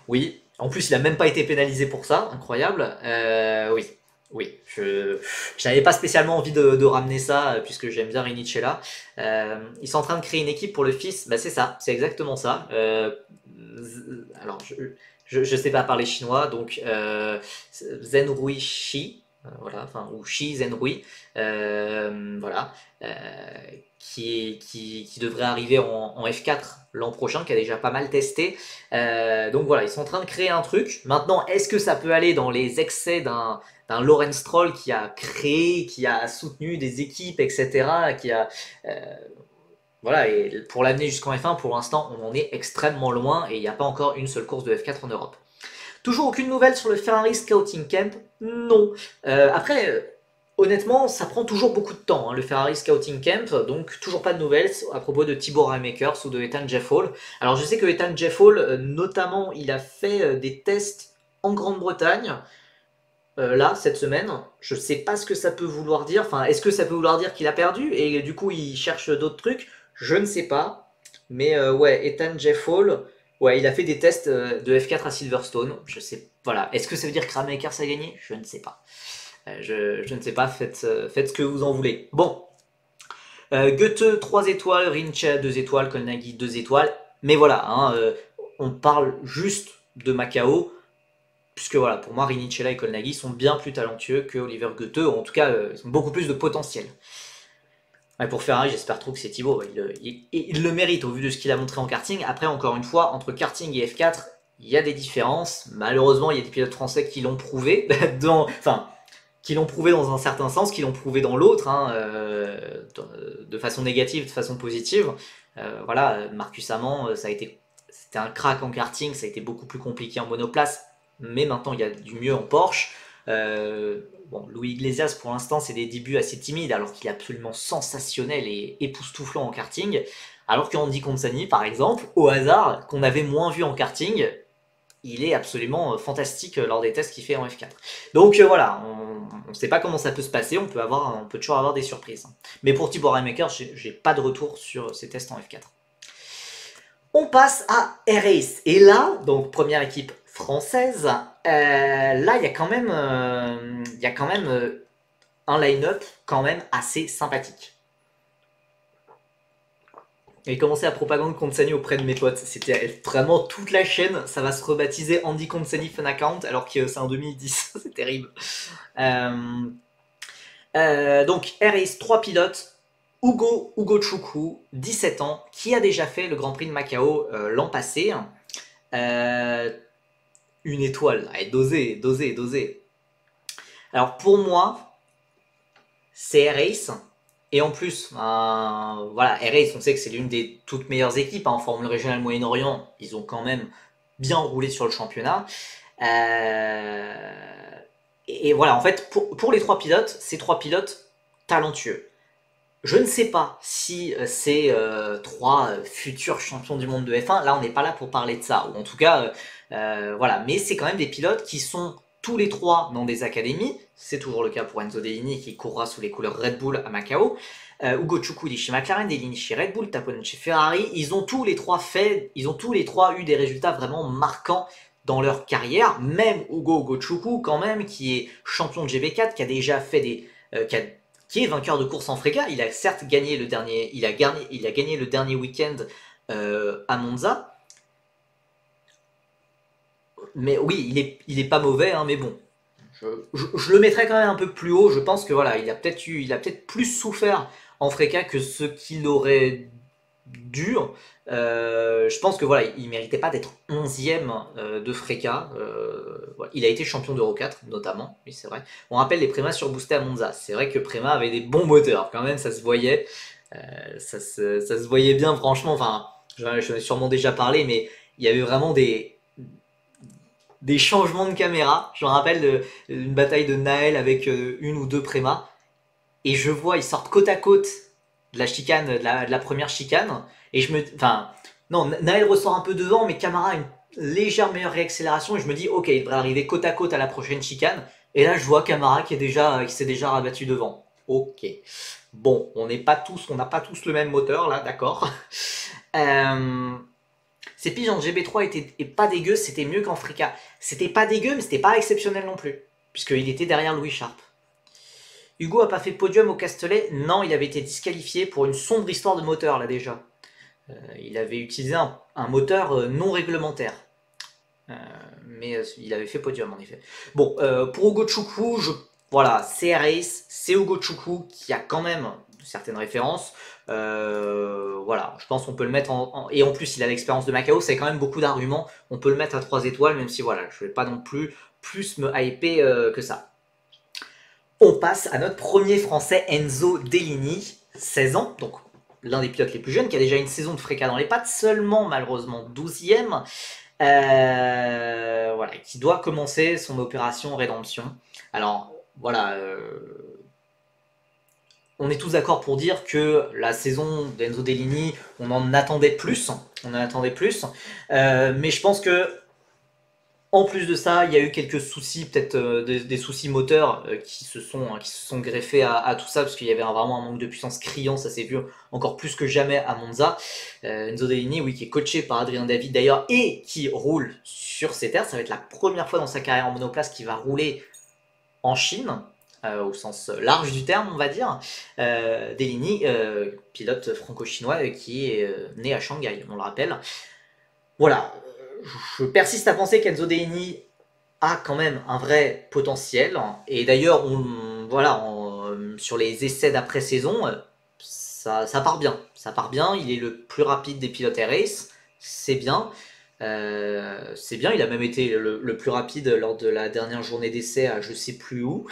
Oui, en plus il a même pas été pénalisé pour ça, incroyable. Oui. Oui, je n'avais pas spécialement envie de ramener ça puisque j'aime bien Rinicella. Ils sont en train de créer une équipe pour le fils, bah c'est ça, c'est exactement ça. Alors je sais pas parler chinois, donc Zenrui Shi, voilà, enfin ou Shi Zenrui, voilà, qui devrait arriver en F4 l'an prochain, qui a déjà pas mal testé. Donc voilà, ils sont en train de créer un truc. Maintenant, est-ce que ça peut aller dans les excès d'un Lawrence Stroll qui a créé, qui a soutenu des équipes, etc., qui a voilà, et pour l'amener jusqu'en F1, pour l'instant, on en est extrêmement loin et il n'y a pas encore une seule course de F4 en Europe. Toujours aucune nouvelle sur le Ferrari Scouting Camp? Non. Après, honnêtement, ça prend toujours beaucoup de temps, hein, le Ferrari Scouting Camp, donc toujours pas de nouvelles à propos de Thibaut Ramakers ou de Ethan Jeffhall. Alors je sais que Ethan Jeffhall, notamment, il a fait des tests en Grande-Bretagne, là, cette semaine. Je sais pas ce que ça peut vouloir dire. Enfin, est-ce que ça peut vouloir dire qu'il a perdu et du coup il cherche d'autres trucs? Je ne sais pas. Mais ouais, Ethan Jeffhall, ouais, il a fait des tests de F4 à Silverstone. Je sais, voilà. Est-ce que ça veut dire que Ramakers a gagné? Je ne sais pas. Je ne sais pas. Faites ce que vous en voulez. Bon. Goethe 3 étoiles, Rincha 2 étoiles, Kolnagi 2 étoiles. Mais voilà, hein, on parle juste de Macao, puisque voilà, pour moi, Rinchella et Kolnagi sont bien plus talentueux que Oliver Goethe, en tout cas, ils ont beaucoup plus de potentiel. Ouais, pour Ferrari, j'espère trop que c'est Thibaut, il le mérite au vu de ce qu'il a montré en karting. Après, encore une fois, entre karting et F4, il y a des différences. Malheureusement, il y a des pilotes français qui l'ont prouvé, enfin, qui l'ont prouvé dans un certain sens, qui l'ont prouvé dans l'autre, hein, de façon négative, de façon positive. Voilà, Marcus Amand, c'était un crack en karting, ça a été beaucoup plus compliqué en monoplace, mais maintenant il y a du mieux en Porsche. Bon, Louis Iglesias, pour l'instant, c'est des débuts assez timides, alors qu'il est absolument sensationnel et époustouflant en karting. Alors que Andy Consani, par exemple, au hasard, qu'on avait moins vu en karting, il est absolument fantastique lors des tests qu'il fait en F4. Donc voilà, on ne sait pas comment ça peut se passer, on peut toujours avoir des surprises. Mais pour Tibor Raemaker, j'ai pas de retour sur ses tests en F4. On passe à Air-Ace. Et là, donc première équipe française, là il y a quand même, un line-up quand même assez sympathique. Et commencé à propagande Consani auprès de mes potes. C'était vraiment toute la chaîne. Ça va se rebaptiser Andy Consani Fun Account alors que c'est en 2010. C'est terrible. Donc, Air-Ace, 3 pilotes. Ugo Chukwu, 17 ans, qui a déjà fait le Grand Prix de Macao l'an passé. Une étoile. Allez, dosez. Alors, pour moi, c'est Air-Ace. Et en plus, voilà, Air-Ace, on sait que c'est l'une des toutes meilleures équipes en Formule régionale Moyen-Orient. Ils ont quand même bien roulé sur le championnat. Et voilà, en fait, pour les 3 pilotes, c'est 3 pilotes talentueux. Je ne sais pas si c'est 3 futurs champions du monde de F1. Là, on n'est pas là pour parler de ça. Ou en tout cas, voilà. Mais c'est quand même des pilotes qui sont tous les 3 dans des académies. C'est toujours le cas pour Enzo Dellini qui courra sous les couleurs Red Bull à Macao. Ugo Chukwu il est chez McLaren, Dellini chez Red Bull, Tapone chez Ferrari. Ils ont tous les 3 eu des résultats vraiment marquants dans leur carrière. Même Ugo Chukwu quand même, qui est champion de GB4, qui a déjà fait qui est vainqueur de course en Freca. Il a certes gagné le dernier, il a gagné le dernier week-end à Monza. Mais oui, il est pas mauvais, hein, mais bon. Je le mettrais quand même un peu plus haut. Je pense que voilà, il a peut-être plus souffert en Freca que ce qu'il aurait dû. Je pense que voilà, il méritait pas d'être 11e de Freca. Voilà. Il a été champion d'Euro 4 notamment, oui c'est vrai. On rappelle les Prema surboostés à Monza. C'est vrai que Prema avait des bons moteurs quand même, ça se voyait. Ça se voyait bien franchement. Enfin, j'en ai sûrement déjà parlé, mais il y avait vraiment des changements de caméra. Je me rappelle d'une bataille de Naël avec une ou deux Prema. Et je vois, ils sortent côte à côte de la chicane, de la première chicane. Et enfin, non, Naël ressort un peu devant, mais Camara a une légère meilleure réaccélération. Et je me dis, ok, il devrait arriver côte à côte à la prochaine chicane. Et là, je vois Camara qui s'est déjà rabattu devant. Ok. Bon, on n'a pas tous le même moteur là, d'accord. Ces piges en GB3 étaient pas dégueu, c'était mieux qu'en Freca. C'était pas dégueu, mais c'était pas exceptionnel non plus, puisqu'il était derrière Louis Sharp. Hugo a pas fait podium au Castellet. Non, il avait été disqualifié pour une sombre histoire de moteur là déjà. Il avait utilisé un moteur non réglementaire. Mais il avait fait podium en effet. Bon, pour Ugo Chukwu, voilà, c'est Air-Ace, c'est Ugo Chukwu qui a quand même certaines références. Voilà, je pense qu'on peut le mettre et en plus il a l'expérience de Macao, c'est quand même beaucoup d'arguments. On peut le mettre à 3 étoiles, même si voilà, je vais pas non plus me hyper que ça. On passe à notre premier français, Enzo Dellini, 16 ans, donc l'un des pilotes les plus jeunes, qui a déjà une saison de Freca dans les pattes, seulement malheureusement 12e, voilà, qui doit commencer son opération rédemption. Alors voilà, on est tous d'accord pour dire que la saison d'Enzo Dellini, on en attendait plus, mais je pense que en plus de ça, il y a eu quelques soucis, peut-être des soucis moteurs qui se sont greffés à tout ça, parce qu'il y avait vraiment un manque de puissance criant, ça s'est vu encore plus que jamais à Monza. Enzo Dellini, oui, qui est coaché par Adrien David d'ailleurs, et qui roule sur ces terres. Ça va être la première fois dans sa carrière en monoplace qu'il va rouler en Chine. au sens large du terme, on va dire. Deligny, pilote franco-chinois qui est né à Shanghai, on le rappelle. Voilà, je persiste à penser qu'Enzo Deligny a quand même un vrai potentiel. Et d'ailleurs, voilà, sur les essais d'après-saison, ça part bien. Ça part bien, il est le plus rapide des pilotes Air Race, c'est bien. C'est bien, il a même été le plus rapide lors de la dernière journée d'essai à je sais plus où.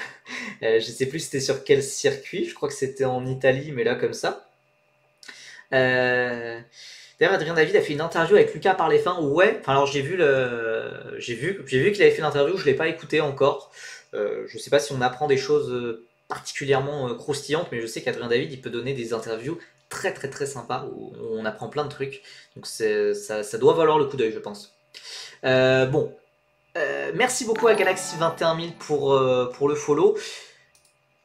Je sais plus c'était sur quel circuit, je crois que c'était en Italie, mais là comme ça. Euh, D'ailleurs, Adrien David a fait une interview avec Lucas par les fins. Ouais, enfin, alors j'ai vu qu'il avait fait l'interview, je l'ai pas écouté encore. Je sais pas si on apprend des choses particulièrement croustillantes, mais je sais qu'Adrien David il peut donner des interviews très très très sympas où on apprend plein de trucs. Donc ça doit valoir le coup d'œil, je pense. Bon, merci beaucoup à Galaxy 21 000 pour le follow.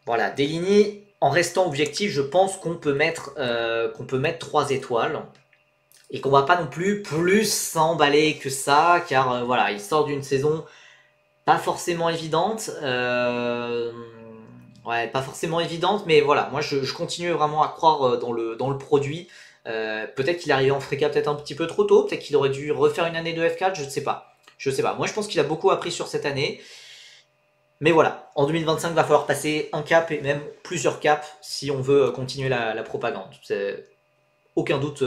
Voilà, Deligny, en restant objectif, je pense qu'on peut mettre 3 étoiles et qu'on va pas non plus s'emballer que ça, car voilà, il sort d'une saison pas forcément évidente. Ouais, pas forcément évidente, mais voilà, moi je continue vraiment à croire dans le produit. Peut-être qu'il est arrivé en Freca peut-être un petit peu trop tôt, peut-être qu'il aurait dû refaire une année de F4, je ne sais pas. Je sais pas. Moi je pense qu'il a beaucoup appris sur cette année. Mais voilà, en 2025, il va falloir passer un cap et même plusieurs caps si on veut continuer la propagande. C'est aucun doute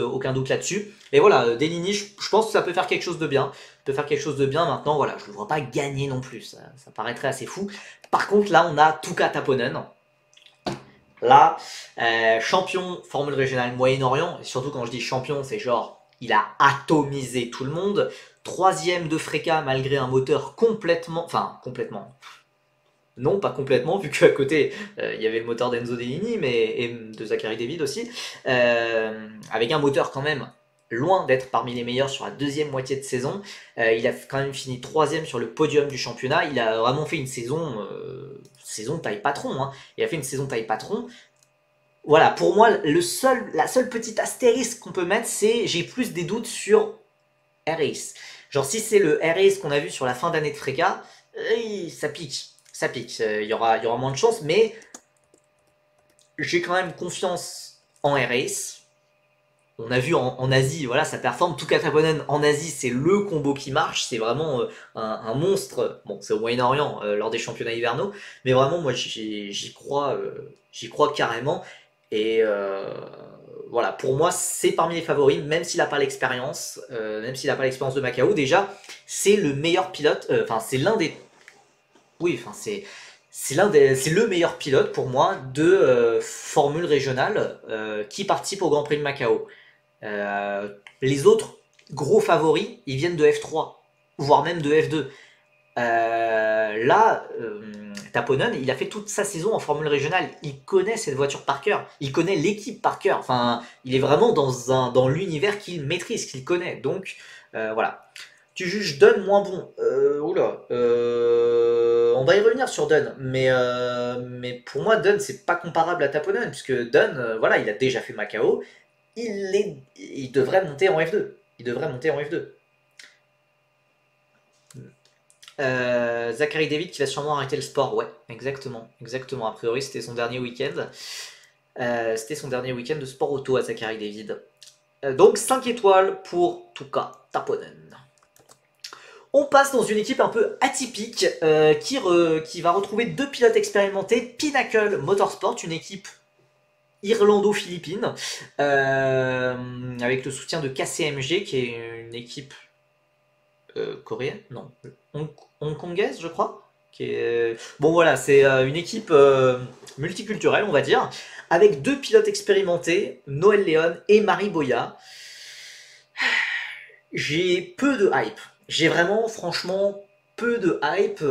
là-dessus. Et voilà, Deligny, je pense que ça peut faire quelque chose de bien. Peut faire quelque chose de bien maintenant, voilà, je ne le vois pas gagner non plus. Ça paraîtrait assez fou. Par contre, là, on a Tuka Taponen. Là, champion Formule Régionale Moyen-Orient. Et surtout, quand je dis champion, c'est genre, il a atomisé tout le monde. Troisième de Freca malgré un moteur complètement. Enfin, complètement. Non, pas complètement, vu qu'à côté, il y avait le moteur d'Enzo Deligny, et de Zachary David aussi, avec un moteur quand même loin d'être parmi les meilleurs sur la deuxième moitié de saison. Il a quand même fini troisième sur le podium du championnat. Il a vraiment fait une saison taille patron. Hein. Il a fait une saison taille patron. Voilà, pour moi, la seule petite astérisque qu'on peut mettre, c'est j'ai plus des doutes sur Harris. Genre, si c'est le Harris qu'on a vu sur la fin d'année de Freca, ça pique. Ça pique. Il y aura moins de chance, mais j'ai quand même confiance en Harris. On a vu en Asie, voilà, ça performe. Tuka Taponen en Asie, c'est le combo qui marche. C'est vraiment un monstre. Bon, c'est au Moyen-Orient lors des championnats hivernaux, mais vraiment, moi, j'y crois carrément. Et voilà, pour moi, c'est parmi les favoris, même s'il n'a pas l'expérience, de Macao. Déjà, c'est le meilleur pilote. Enfin, c'est l'un des. Oui, enfin, c'est le meilleur pilote pour moi de formule régionale qui participe au Grand Prix de Macao. Les autres gros favoris, ils viennent de F3, voire même de F2. Là, Taponen, il a fait toute sa saison en formule régionale. Il connaît cette voiture par cœur. Il connaît l'équipe par cœur. Enfin, il est vraiment dans l'univers qu'il maîtrise, qu'il connaît. Donc, voilà. Tu juges Dunn moins bon. On va y revenir sur Dunn, mais pour moi Dunn c'est pas comparable à Taponen puisque Dunn, voilà, il a déjà fait Macao, il devrait monter en F2. Il devrait monter en F2. Zachary David qui va sûrement arrêter le sport, ouais, exactement. A priori c'était son dernier week-end. C'était son dernier week-end de sport auto à Zachary David. Donc 5 étoiles pour Tuka Taponen. On passe dans une équipe un peu atypique qui va retrouver 2 pilotes expérimentés. Pinnacle Motorsport, une équipe irlando-philippine, avec le soutien de KCMG, qui est une équipe coréenne, non, hongkongaise, je crois. Bon voilà, c'est une équipe multiculturelle, on va dire, avec 2 pilotes expérimentés, Noël Léon et Marie Boya. J'ai peu de hype. J'ai vraiment, franchement, peu de hype,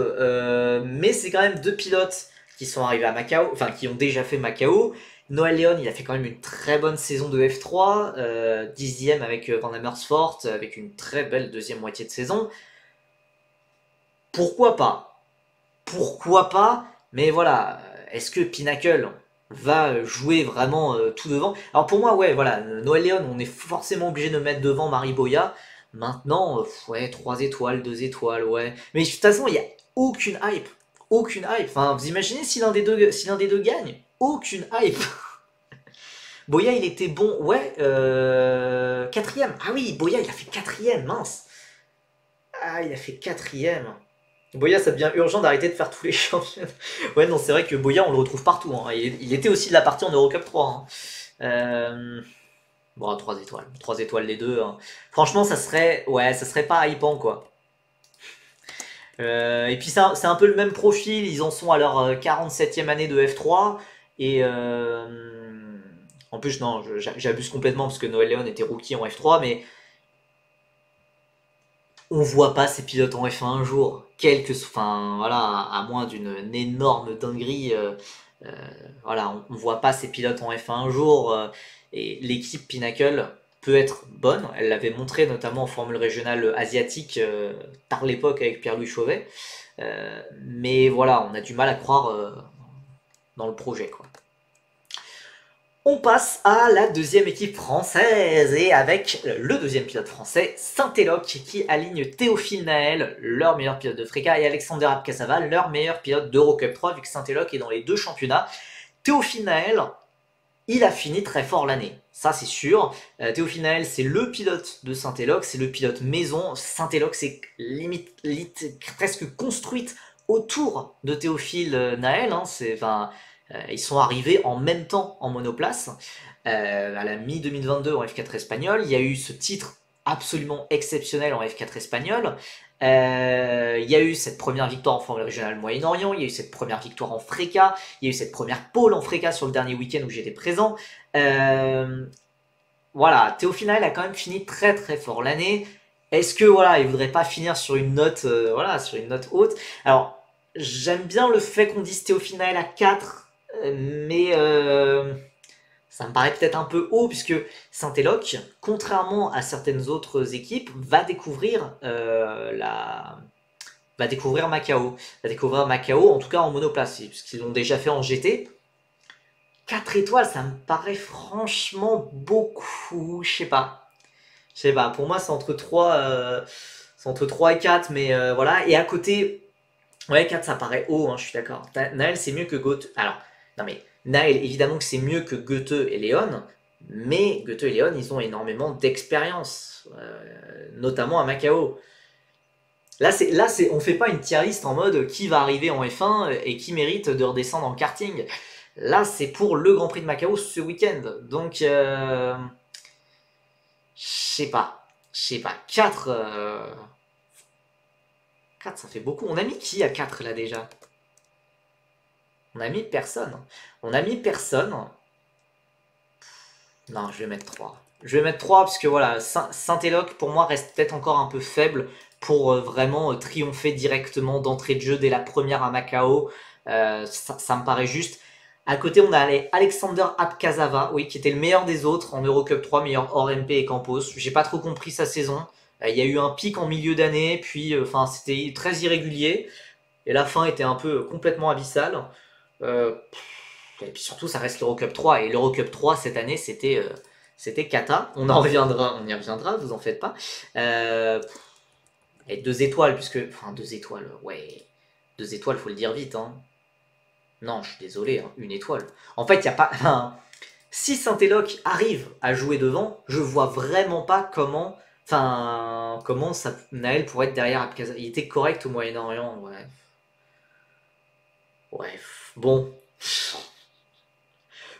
mais c'est quand même 2 pilotes qui sont arrivés à Macao, enfin qui ont déjà fait Macao. Noël Léon, il a fait quand même une très bonne saison de F3, 10e avec Van Amersfoort, avec une très belle deuxième moitié de saison. Pourquoi pas? Pourquoi pas? Mais voilà, est-ce que Pinnacle va jouer vraiment tout devant? Alors pour moi, ouais, voilà, Noël Léon, on est forcément obligé de mettre devant Marie Boya. Maintenant, ouais, 3 étoiles, 2 étoiles, ouais. Mais de toute façon, il n'y a aucune hype. aucune hype. Enfin, vous imaginez si l'un des deux gagne? Aucune hype. Boya, il était bon, ouais, quatrième. Ah oui, Boya, il a fait quatrième, mince. Ah, il a fait quatrième. Boya, ça devient urgent d'arrêter de faire tous les championnats. Ouais, non, c'est vrai que Boya, on le retrouve partout, hein. Il était aussi de la partie en Eurocup 3, hein. Bon, 3 étoiles. 3 étoiles les deux, hein. Franchement, ça serait pas hypant, quoi. Et puis c'est un peu le même profil, ils en sont à leur 47e année de F3. Et en plus, non, j'abuse complètement parce que Noël Léon était rookie en F3, mais on voit pas ces pilotes en F1 un jour. Enfin, voilà, à moins d'une énorme dinguerie, euh, voilà, on voit pas ces pilotes en F1 un jour. Et l'équipe Pinnacle peut être bonne. Elle l'avait montré notamment en formule régionale asiatique par l'époque avec Pierre-Louis Chauvet. Mais voilà, on a du mal à croire dans le projet, quoi. On passe à la deuxième équipe française et avec le deuxième pilote français, Saint-Eloc, qui aligne Théophile Naël, leur meilleur pilote de Freca, et Alexander Abkasava, leur meilleur pilote d'Eurocup 3, vu que Saint-Eloc est dans les deux championnats. Théophile Naël, il a fini très fort l'année, ça c'est sûr. Théophile Naël, c'est le pilote de Saint-Eloc, c'est le pilote maison. Saint-Eloc, c'est limite presque construite autour de Théophile Naël, hein. Ils sont arrivés en même temps en monoplace à la mi-2022 en F4 espagnol. Il y a eu ce titre absolument exceptionnel en F4 espagnol. Il y a eu cette première victoire en Formule régionale Moyen-Orient, il y a eu cette première victoire en Freca, il y a eu cette première pole en Freca sur le dernier week-end où j'étais présent. Voilà, Théophile Naël a quand même fini très très fort l'année. Est-ce que voilà, il voudrait pas finir sur une note, voilà, sur une note haute? Alors, j'aime bien le fait qu'on dise Théophile Naël à 4, mais ça me paraît peut-être un peu haut, puisque Saint-Eloc, contrairement à certaines autres équipes, va découvrir Macao. Va découvrir Macao, en tout cas en monoplace, puisqu'ils l'ont déjà fait en GT. 4 étoiles, ça me paraît franchement beaucoup, je sais pas. Pour moi c'est entre 3 et 4, mais voilà. Et à côté, ouais, 4 ça paraît haut, hein, je suis d'accord. Naël c'est mieux que Goethe. Alors, non mais, Naël évidemment que c'est mieux que Goethe et Léon, mais Goethe et Léon ils ont énormément d'expérience, notamment à Macao. Là, on fait pas une tier list en mode qui va arriver en F1 et qui mérite de redescendre en karting. Là, c'est pour le Grand Prix de Macao ce week-end. Donc, je sais pas. 4, 4, ça fait beaucoup. On a mis qui à 4 là déjà? On a mis personne. Non, je vais mettre 3. Je vais mettre 3 parce que voilà, Saint-Eloc pour moi reste peut-être encore un peu faible pour vraiment triompher directement d'entrée de jeu dès la première à Macao. Ça me paraît juste. À côté, on a Alexander Abkasava, oui, qui était le meilleur des autres en Eurocup 3, meilleur hors MP et Campos. J'ai pas trop compris sa saison. Il y a eu un pic en milieu d'année, puis c'était très irrégulier. Et la fin était un peu complètement abyssale. Et puis surtout, ça reste l'Eurocup 3. Et l'Eurocup 3, cette année, c'était cata. On y reviendra, vous en faites pas. Et 2 étoiles, puisque... Enfin, 2 étoiles, ouais. 2 étoiles, faut le dire vite, hein. Non, je suis désolé, hein, 1 étoile. En fait, il n'y a pas... Enfin, si Saint-Eloc arrive à jouer devant, je vois vraiment pas comment... Enfin, comment Naël pourrait être derrière Abkazakh. Il était correct au Moyen-Orient, ouais. Ouais, bon.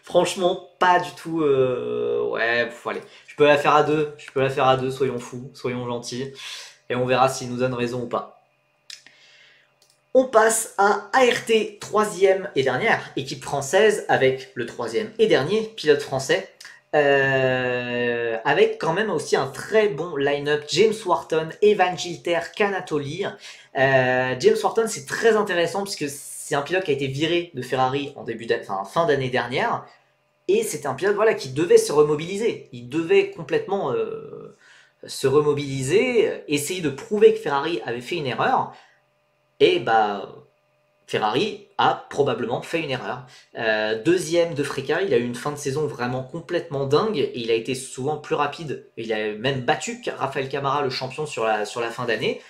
Franchement, pas du tout... Ouais, allez. Je peux la faire à 2, soyons fous, soyons gentils. Et on verra s'il nous donne raison ou pas. On passe à ART, 3e et dernière équipe française, avec le 3e et dernier pilote français. Avec quand même aussi un très bon line-up. James Wharton, Evan Gilter, Canatoli. James Wharton, c'est très intéressant puisque c'est un pilote qui a été viré de Ferrari en fin d'année dernière. Et c'était un pilote qui devait se remobiliser. Il devait complètement se remobiliser, essayer de prouver que Ferrari avait fait une erreur. Et Ferrari a probablement fait une erreur. Deuxième de Freca, il a eu une fin de saison vraiment complètement dingue et il a été souvent plus rapide. Il a même battu Rafael Camara, le champion, sur la fin d'année.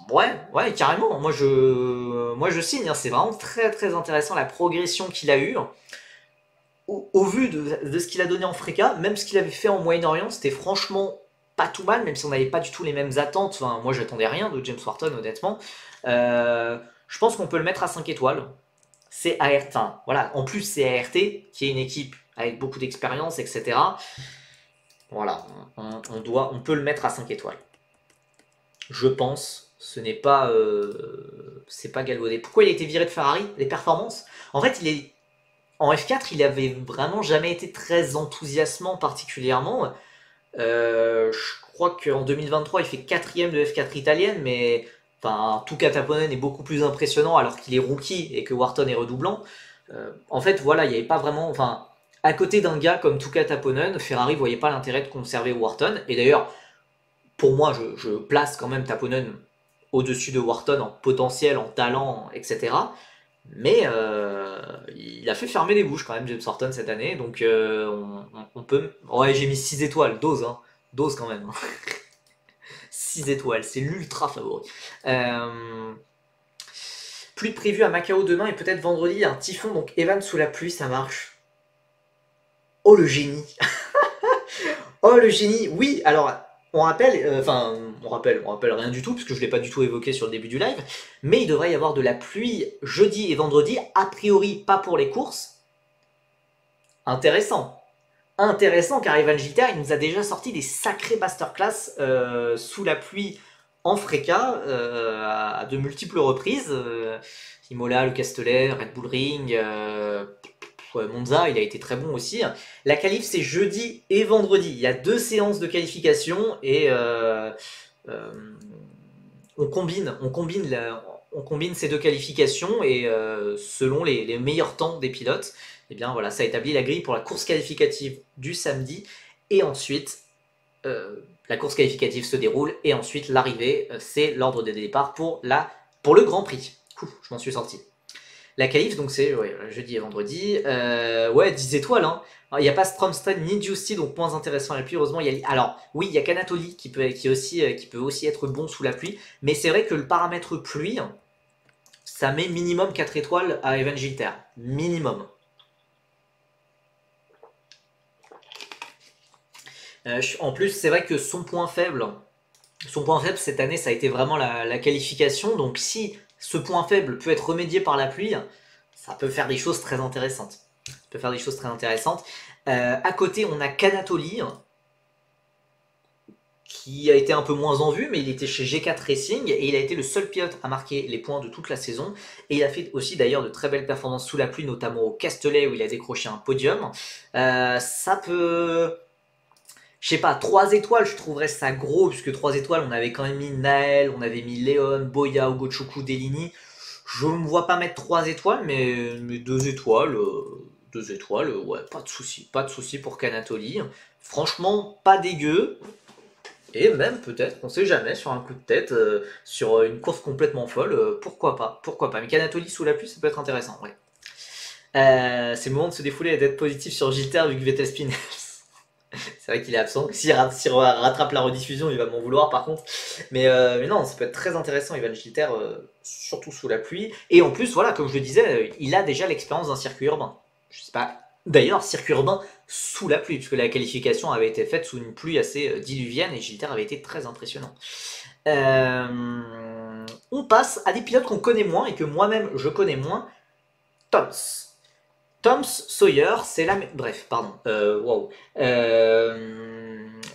Ouais, carrément. Moi, je signe, hein. C'est vraiment très, très intéressant la progression qu'il a eue. Au vu de ce qu'il a donné en Freka, même ce qu'il avait fait en Moyen-Orient, c'était franchement pas tout mal, même si on n'avait pas du tout les mêmes attentes. Enfin, moi, j'attendais rien de James Wharton, honnêtement. Je pense qu'on peut le mettre à 5 étoiles. C'est ART. Enfin, voilà. En plus, c'est ART, qui est une équipe avec beaucoup d'expérience, etc. Voilà. On peut le mettre à 5 étoiles. Je pense. C'est pas galvaudé. Pourquoi il a été viré de Ferrari? Les performances? En fait, en F4, il avait vraiment jamais été très enthousiasmant particulièrement. Je crois qu'en 2023, il fait quatrième de F4 italienne, mais enfin, Tuka Taponen est beaucoup plus impressionnant alors qu'il est rookie et que Wharton est redoublant. En fait, voilà, il n'y avait pas vraiment. Enfin, à côté d'un gars comme Tuka Taponen, Ferrari ne voyait pas l'intérêt de conserver Wharton. Et d'ailleurs, pour moi, je place quand même Taponen au-dessus de Wharton en potentiel, en talent, etc. Mais il a fait fermer les bouches quand même, James Wharton, cette année. Donc on peut. Ouais, j'ai mis 6 étoiles, dose, hein. Dose quand même. 6 étoiles, c'est l'ultra favori. Pluie prévue à Macao demain et peut-être vendredi, un typhon, donc Evan sous la pluie, ça marche. Oh le génie. Oh le génie. Oui, alors on rappelle, on rappelle rien du tout, puisque je ne l'ai pas du tout évoqué sur le début du live, mais il devrait y avoir de la pluie jeudi et vendredi, a priori pas pour les courses. Intéressant. Intéressant, car Evan Gilter, il nous a déjà sorti des sacrés masterclass sous la pluie en Freka à de multiples reprises. Imola, le Castellet, Red Bull Ring, Monza, il a été très bon aussi. La qualif, c'est jeudi et vendredi. Il y a 2 séances de qualification et euh, on combine ces 2 qualifications et selon les meilleurs temps des pilotes, et bien voilà, ça établit la grille pour la course qualificative du samedi et ensuite la course qualificative se déroule et ensuite l'arrivée, c'est l'ordre des départs pour le Grand Prix. Je m'en suis sorti. La qualif, donc c'est ouais, jeudi et vendredi. Ouais, 10 étoiles. Hein. Il n'y a pas Stromstad ni Giusti, donc moins intéressant à la pluie. Heureusement, alors oui, il y a Canatoli qui peut aussi être bon sous la pluie. Mais c'est vrai que le paramètre pluie, ça met minimum 4 étoiles à Evan Gilter. Minimum. En plus, c'est vrai que son point faible cette année, ça a été vraiment la qualification. Donc si ce point faible peut être remédié par la pluie, ça peut faire des choses très intéressantes. À côté, on a Canatoli, qui a été un peu moins en vue, mais il était chez G4 Racing et il a été le seul pilote à marquer les points de toute la saison. Et il a fait aussi d'ailleurs de très belles performances sous la pluie, notamment au Castellet où il a décroché un podium. Ça peut... Je sais pas, 3 étoiles, je trouverais ça gros, puisque 3 étoiles, on avait quand même mis Naël, on avait mis Léon, Boya, Ogochukwu, Delini. Je ne me vois pas mettre 3 étoiles, mais 2 étoiles, 2 étoiles, ouais, pas de souci pour Canatoli. Franchement, pas dégueu. Et même peut-être, on sait jamais, sur un coup de tête, sur une course complètement folle, pourquoi pas. Mais Canatoli sous la pluie, ça peut être intéressant, ouais. C'est le moment de se défouler et d'être positif sur Gilter vu que Vettel spin. C'est vrai qu'il est absent. S'il rattrape la rediffusion, il va m'en vouloir par contre. Mais non, ça peut être très intéressant, Evan Gilter, surtout sous la pluie. Et en plus, voilà, comme je le disais, il a déjà l'expérience d'un circuit urbain. Je sais pas. D'ailleurs, circuit urbain sous la pluie, puisque la qualification avait été faite sous une pluie assez diluvienne et Gilter avait été très impressionnant. On passe à des pilotes qu'on connaît moins et que moi-même je connais moins. Toms Sawyer, c'est la... Bref, pardon. Wow.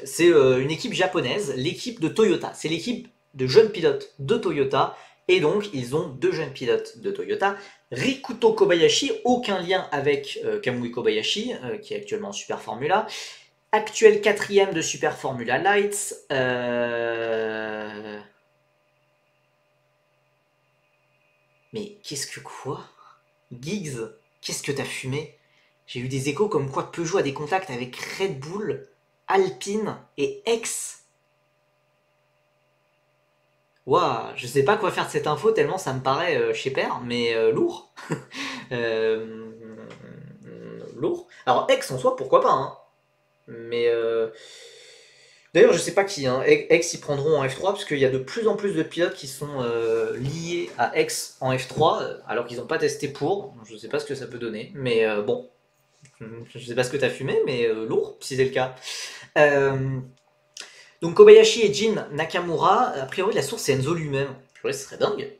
C'est une équipe japonaise, l'équipe de Toyota. C'est l'équipe de jeunes pilotes de Toyota. Et donc, ils ont 2 jeunes pilotes de Toyota. Rikuto Kobayashi, aucun lien avec Kamui Kobayashi, qui est actuellement en Super Formula. Actuel 4ème de Super Formula Lights. Mais qu'est-ce que quoi? Giggs, qu'est-ce que t'as fumé? J'ai eu des échos comme quoi Peugeot a des contacts avec Red Bull, Alpine et X. Waouh, je sais pas quoi faire de cette info tellement ça me paraît chez Père, mais lourd. Euh, lourd. Alors X en soi, pourquoi pas, hein. Mais D'ailleurs, je sais pas qui, hein. X, ils prendront en F3 parce qu'il y a de plus en plus de pilotes qui sont liés à X en F3, alors qu'ils n'ont pas testé pour. Je sais pas ce que ça peut donner, mais bon, je sais pas ce que t'as fumé, mais lourd, si c'est le cas. Euh, donc Kobayashi et Jin Nakamura, a priori la source c'est Enzo lui-même. Purée, ce serait dingue.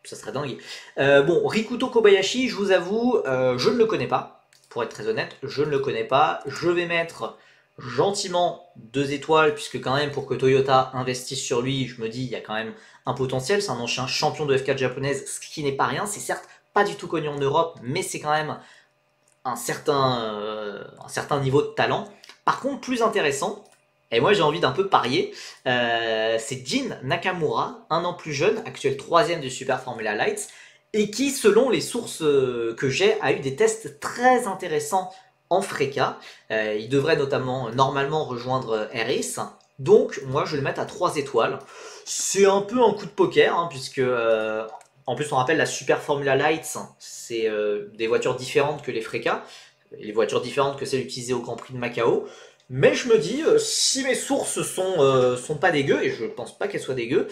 Ça serait dingue. Bon, Rikuto Kobayashi, je vous avoue, je ne le connais pas. Pour être très honnête, je ne le connais pas. Je vais mettre gentiment 2 étoiles, puisque quand même pour que Toyota investisse sur lui, je me dis il y a quand même un potentiel. C'est un ancien champion de F4 japonaise, ce qui n'est pas rien. C'est certes pas du tout connu en Europe, mais c'est quand même un certain niveau de talent. Par contre, plus intéressant, et moi j'ai envie d'un peu parier, c'est Jin Nakamura, un an plus jeune, actuel 3ème du Super Formula Lights, et qui, selon les sources que j'ai, a eu des tests très intéressants en FRECA. Il devrait notamment, normalement, rejoindre RS. Donc, moi, je vais le mettre à 3 étoiles. C'est un peu un coup de poker, hein, puisque, en plus, on rappelle la Super Formula Lights, c'est des voitures différentes que les FRECA, les voitures différentes que celles utilisées au Grand Prix de Macao. Mais je me dis, si mes sources sont pas dégueu, et je pense pas qu'elles soient dégueu,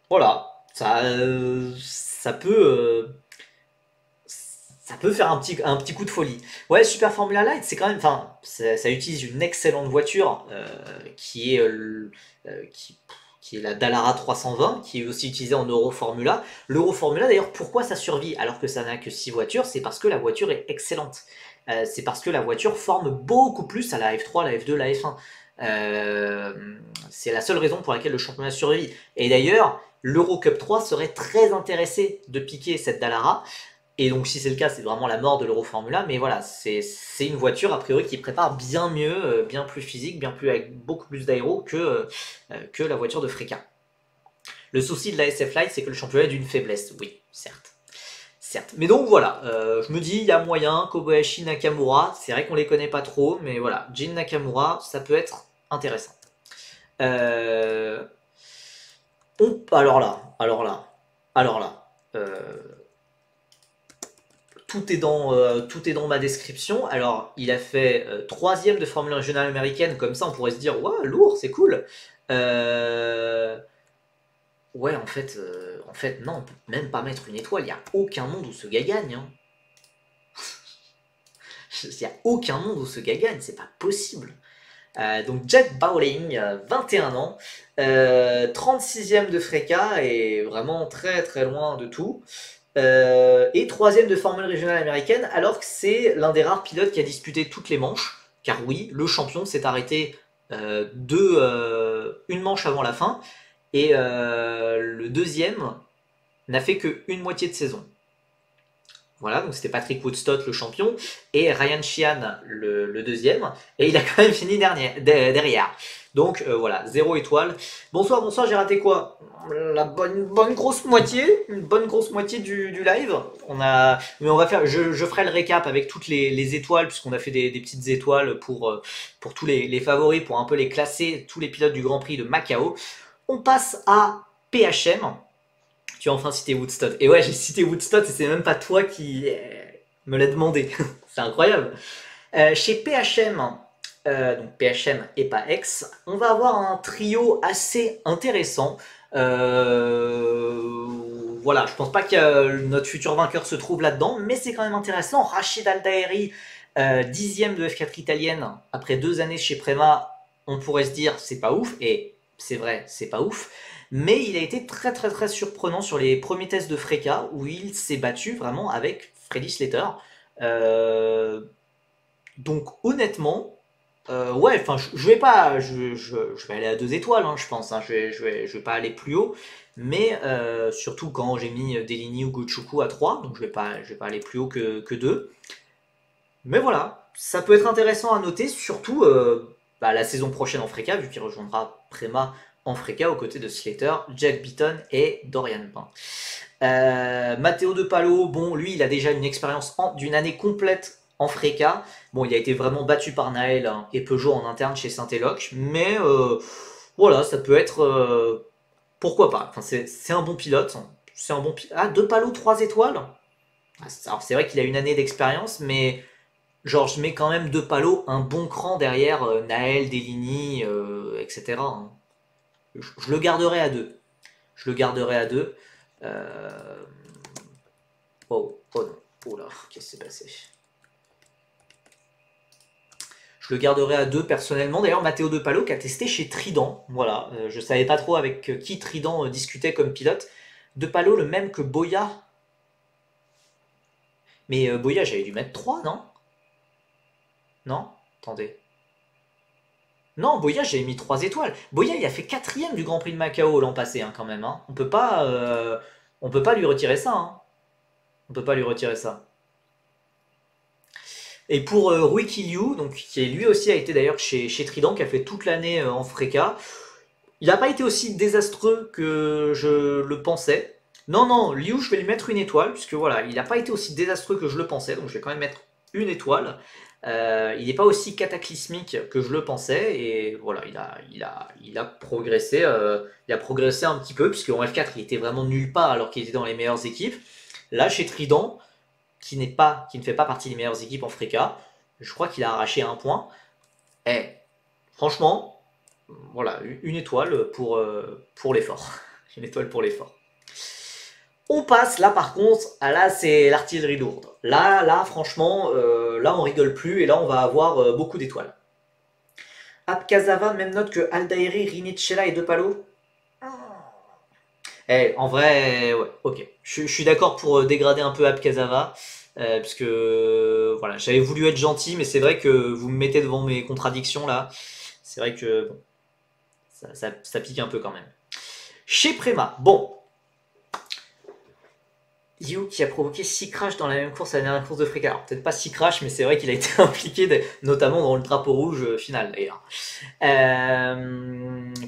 voilà, ça peut faire un petit coup de folie. Ouais, Super Formula Light, c'est quand même, enfin, ça utilise une excellente voiture qui est qui est la Dallara 320, qui est aussi utilisée en Euroformula. L'Euroformula, d'ailleurs, pourquoi ça survit alors que ça n'a que 6 voitures? C'est parce que la voiture est excellente. C'est parce que la voiture forme beaucoup plus à la F3, la F2, la F1. Euh, c'est la seule raison pour laquelle le championnat survit. Et d'ailleurs, l'Eurocup 3 serait très intéressé de piquer cette Dallara. Et donc, si c'est le cas, c'est vraiment la mort de l'Euroformula. Mais voilà, c'est une voiture, a priori, qui prépare bien mieux, bien plus physique, bien plus, avec beaucoup plus d'aéro que la voiture de Freca. Le souci de la SF Light, c'est que le championnat est d'une faiblesse. Oui, certes. Certes. Mais donc voilà, je me dis, il y a moyen, Kobayashi, Nakamura, c'est vrai qu'on les connaît pas trop, mais voilà, Jin Nakamura, ça peut être intéressant. Euh, alors là, tout est dans ma description. Alors, il a fait 3ème de Formule régionale américaine, comme ça on pourrait se dire, ouais, lourd, c'est cool. Ouais, en fait, non, on peut même pas mettre une étoile. Il n'y a aucun monde où ce gars gagne, hein. Il n'y a aucun monde où ce gars gagne, c'est pas possible. Donc Jack Bowling, 21 ans, 36ème de Freca et vraiment très très loin de tout. Et 3ème de Formule régionale américaine, alors que c'est l'un des rares pilotes qui a disputé toutes les manches. Car oui, le champion s'est arrêté une manche avant la fin. Et le deuxième n'a fait qu'une moitié de saison. Voilà, donc c'était Patrick Woodstock le champion et Ryan Sheehan le deuxième. Et il a quand même fini derrière. Donc voilà, 0 étoile. Bonsoir, bonsoir, j'ai raté quoi? La bonne grosse moitié, une bonne grosse moitié du live. Mais on va faire, je ferai le récap avec toutes les étoiles, puisqu'on a fait des petites étoiles pour tous les favoris, pour un peu les classer, tous les pilotes du Grand Prix de Macao. On passe à PHM. Tu as enfin cité Woodstock. Et ouais, j'ai cité Woodstock et c'est même pas toi qui me l'as demandé. C'est incroyable. Chez PHM, donc PHM et pas X, on va avoir un trio assez intéressant. Voilà, je pense pas que notre futur vainqueur se trouve là-dedans, mais c'est quand même intéressant. Rachid Aldaeri, 10ème de F4 italienne, après 2 années chez Prema, on pourrait se dire c'est pas ouf, et c'est vrai, c'est pas ouf. Mais il a été très très très surprenant sur les premiers tests de Freca où il s'est battu vraiment avec Freddy Slater. Euh, donc honnêtement, ouais, enfin je vais pas, je vais aller à 2 étoiles, hein, je pense. Hein, je vais pas aller plus haut, mais surtout quand j'ai mis Deligny ou Gochuku à 3, donc je vais pas aller plus haut que 2. Mais voilà, ça peut être intéressant à noter, surtout la saison prochaine en Freca, vu qu'il rejoindra Prema en Freca aux côtés de Slater, Jack Beaton et Dorian Pain. Matteo De Palo, bon, lui, il a déjà une expérience d'une année complète en Freca. Bon, il a été vraiment battu par Naël hein, et Peugeot en interne chez Saint-Eloch, mais voilà, ça peut être pourquoi pas. Enfin, c'est un bon pilote. C'est un bon pilote. Ah, De Palo 3 étoiles. Alors c'est vrai qu'il a une année d'expérience, mais genre je mets quand même De Palo un bon cran derrière Naël, Deligny, etc. hein. Je le garderai à 2. Je le garderai à 2. Euh... Oh, oh non. Oh là, qu'est-ce qui s'est passé? Je le garderai à 2 personnellement. D'ailleurs, Matteo De Palo qui a testé chez Trident. Voilà, je savais pas trop avec qui Trident discutait comme pilote. De Palo, le même que Boya. Mais Boya, j'avais dû mettre 3, non? Non? Attendez. Non, Boya, j'avais mis 3 étoiles. Boya, il a fait quatrième du Grand Prix de Macao l'an passé, hein, quand même. Hein. On peut pas lui retirer ça. Hein. On peut pas lui retirer ça. Et pour Rui Killiu, donc, qui lui aussi a été d'ailleurs chez Trident, qui a fait toute l'année en Freca, il n'a pas été aussi désastreux que je le pensais. Non, non, Liu, je vais lui mettre une étoile, puisque voilà, il n'a pas été aussi désastreux que je le pensais, donc je vais quand même mettre une étoile. Il n'est pas aussi cataclysmique que je le pensais, et voilà, il a progressé, il a progressé un petit peu, puisque en F4, il était vraiment nulle part alors qu'il était dans les meilleures équipes. Là, chez Trident, qui ne fait pas partie des meilleures équipes en Freca, je crois qu'il a arraché un point. Et franchement, voilà, une étoile pour l'effort. Une étoile pour l'effort. On passe là par contre, là c'est l'artillerie lourde. Là franchement, là on rigole plus et là on va avoir beaucoup d'étoiles. Abkazava, même note que Aldairi, Rinicella et De Palo. Eh, en vrai, ouais, ok. Je suis d'accord pour dégrader un peu Abkazava. Puisque voilà, j'avais voulu être gentil, mais c'est vrai que vous me mettez devant mes contradictions là. C'est vrai que bon, ça pique un peu quand même. Chez Prema, bon, Liu qui a provoqué 6 crashs dans la même course à la dernière course de Freca. Alors peut-être pas 6 crashs, mais c'est vrai qu'il a été impliqué, notamment dans le drapeau rouge final d'ailleurs.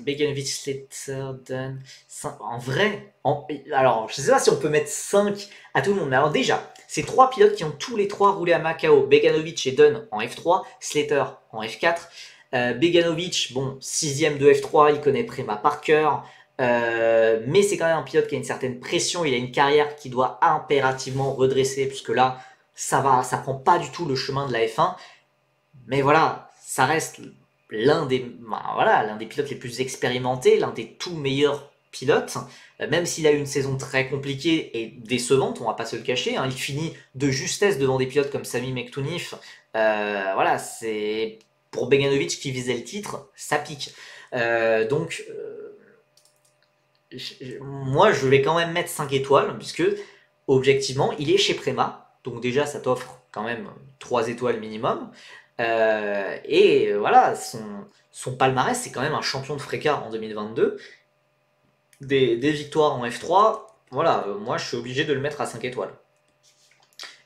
Beganovic, Slater, Dunn. En vrai, alors je sais pas si on peut mettre 5 à tout le monde, mais alors déjà, c'est 3 pilotes qui ont tous les 3 roulé à Macao. Beganovic et Dunn en F3, Slater en F4. Beganovic, bon, 6ème de F3, il connaît Prema par cœur. Mais c'est quand même un pilote qui a une certaine pression, il a une carrière qui doit impérativement redresser, puisque là, ça prend pas du tout le chemin de la F1. Mais voilà, ça reste l'un des pilotes les plus expérimentés, l'un des tout meilleurs pilotes, même s'il a eu une saison très compliquée et décevante, on va pas se le cacher, hein, il finit de justesse devant des pilotes comme Sami Mektounif. Voilà, c'est pour Beganovic qui visait le titre, ça pique. Donc moi je vais quand même mettre 5 étoiles, puisque objectivement il est chez Prema, donc déjà ça t'offre quand même 3 étoiles minimum. Et voilà, son palmarès c'est quand même un champion de Freca en 2022, des victoires en F3, voilà, moi je suis obligé de le mettre à 5 étoiles.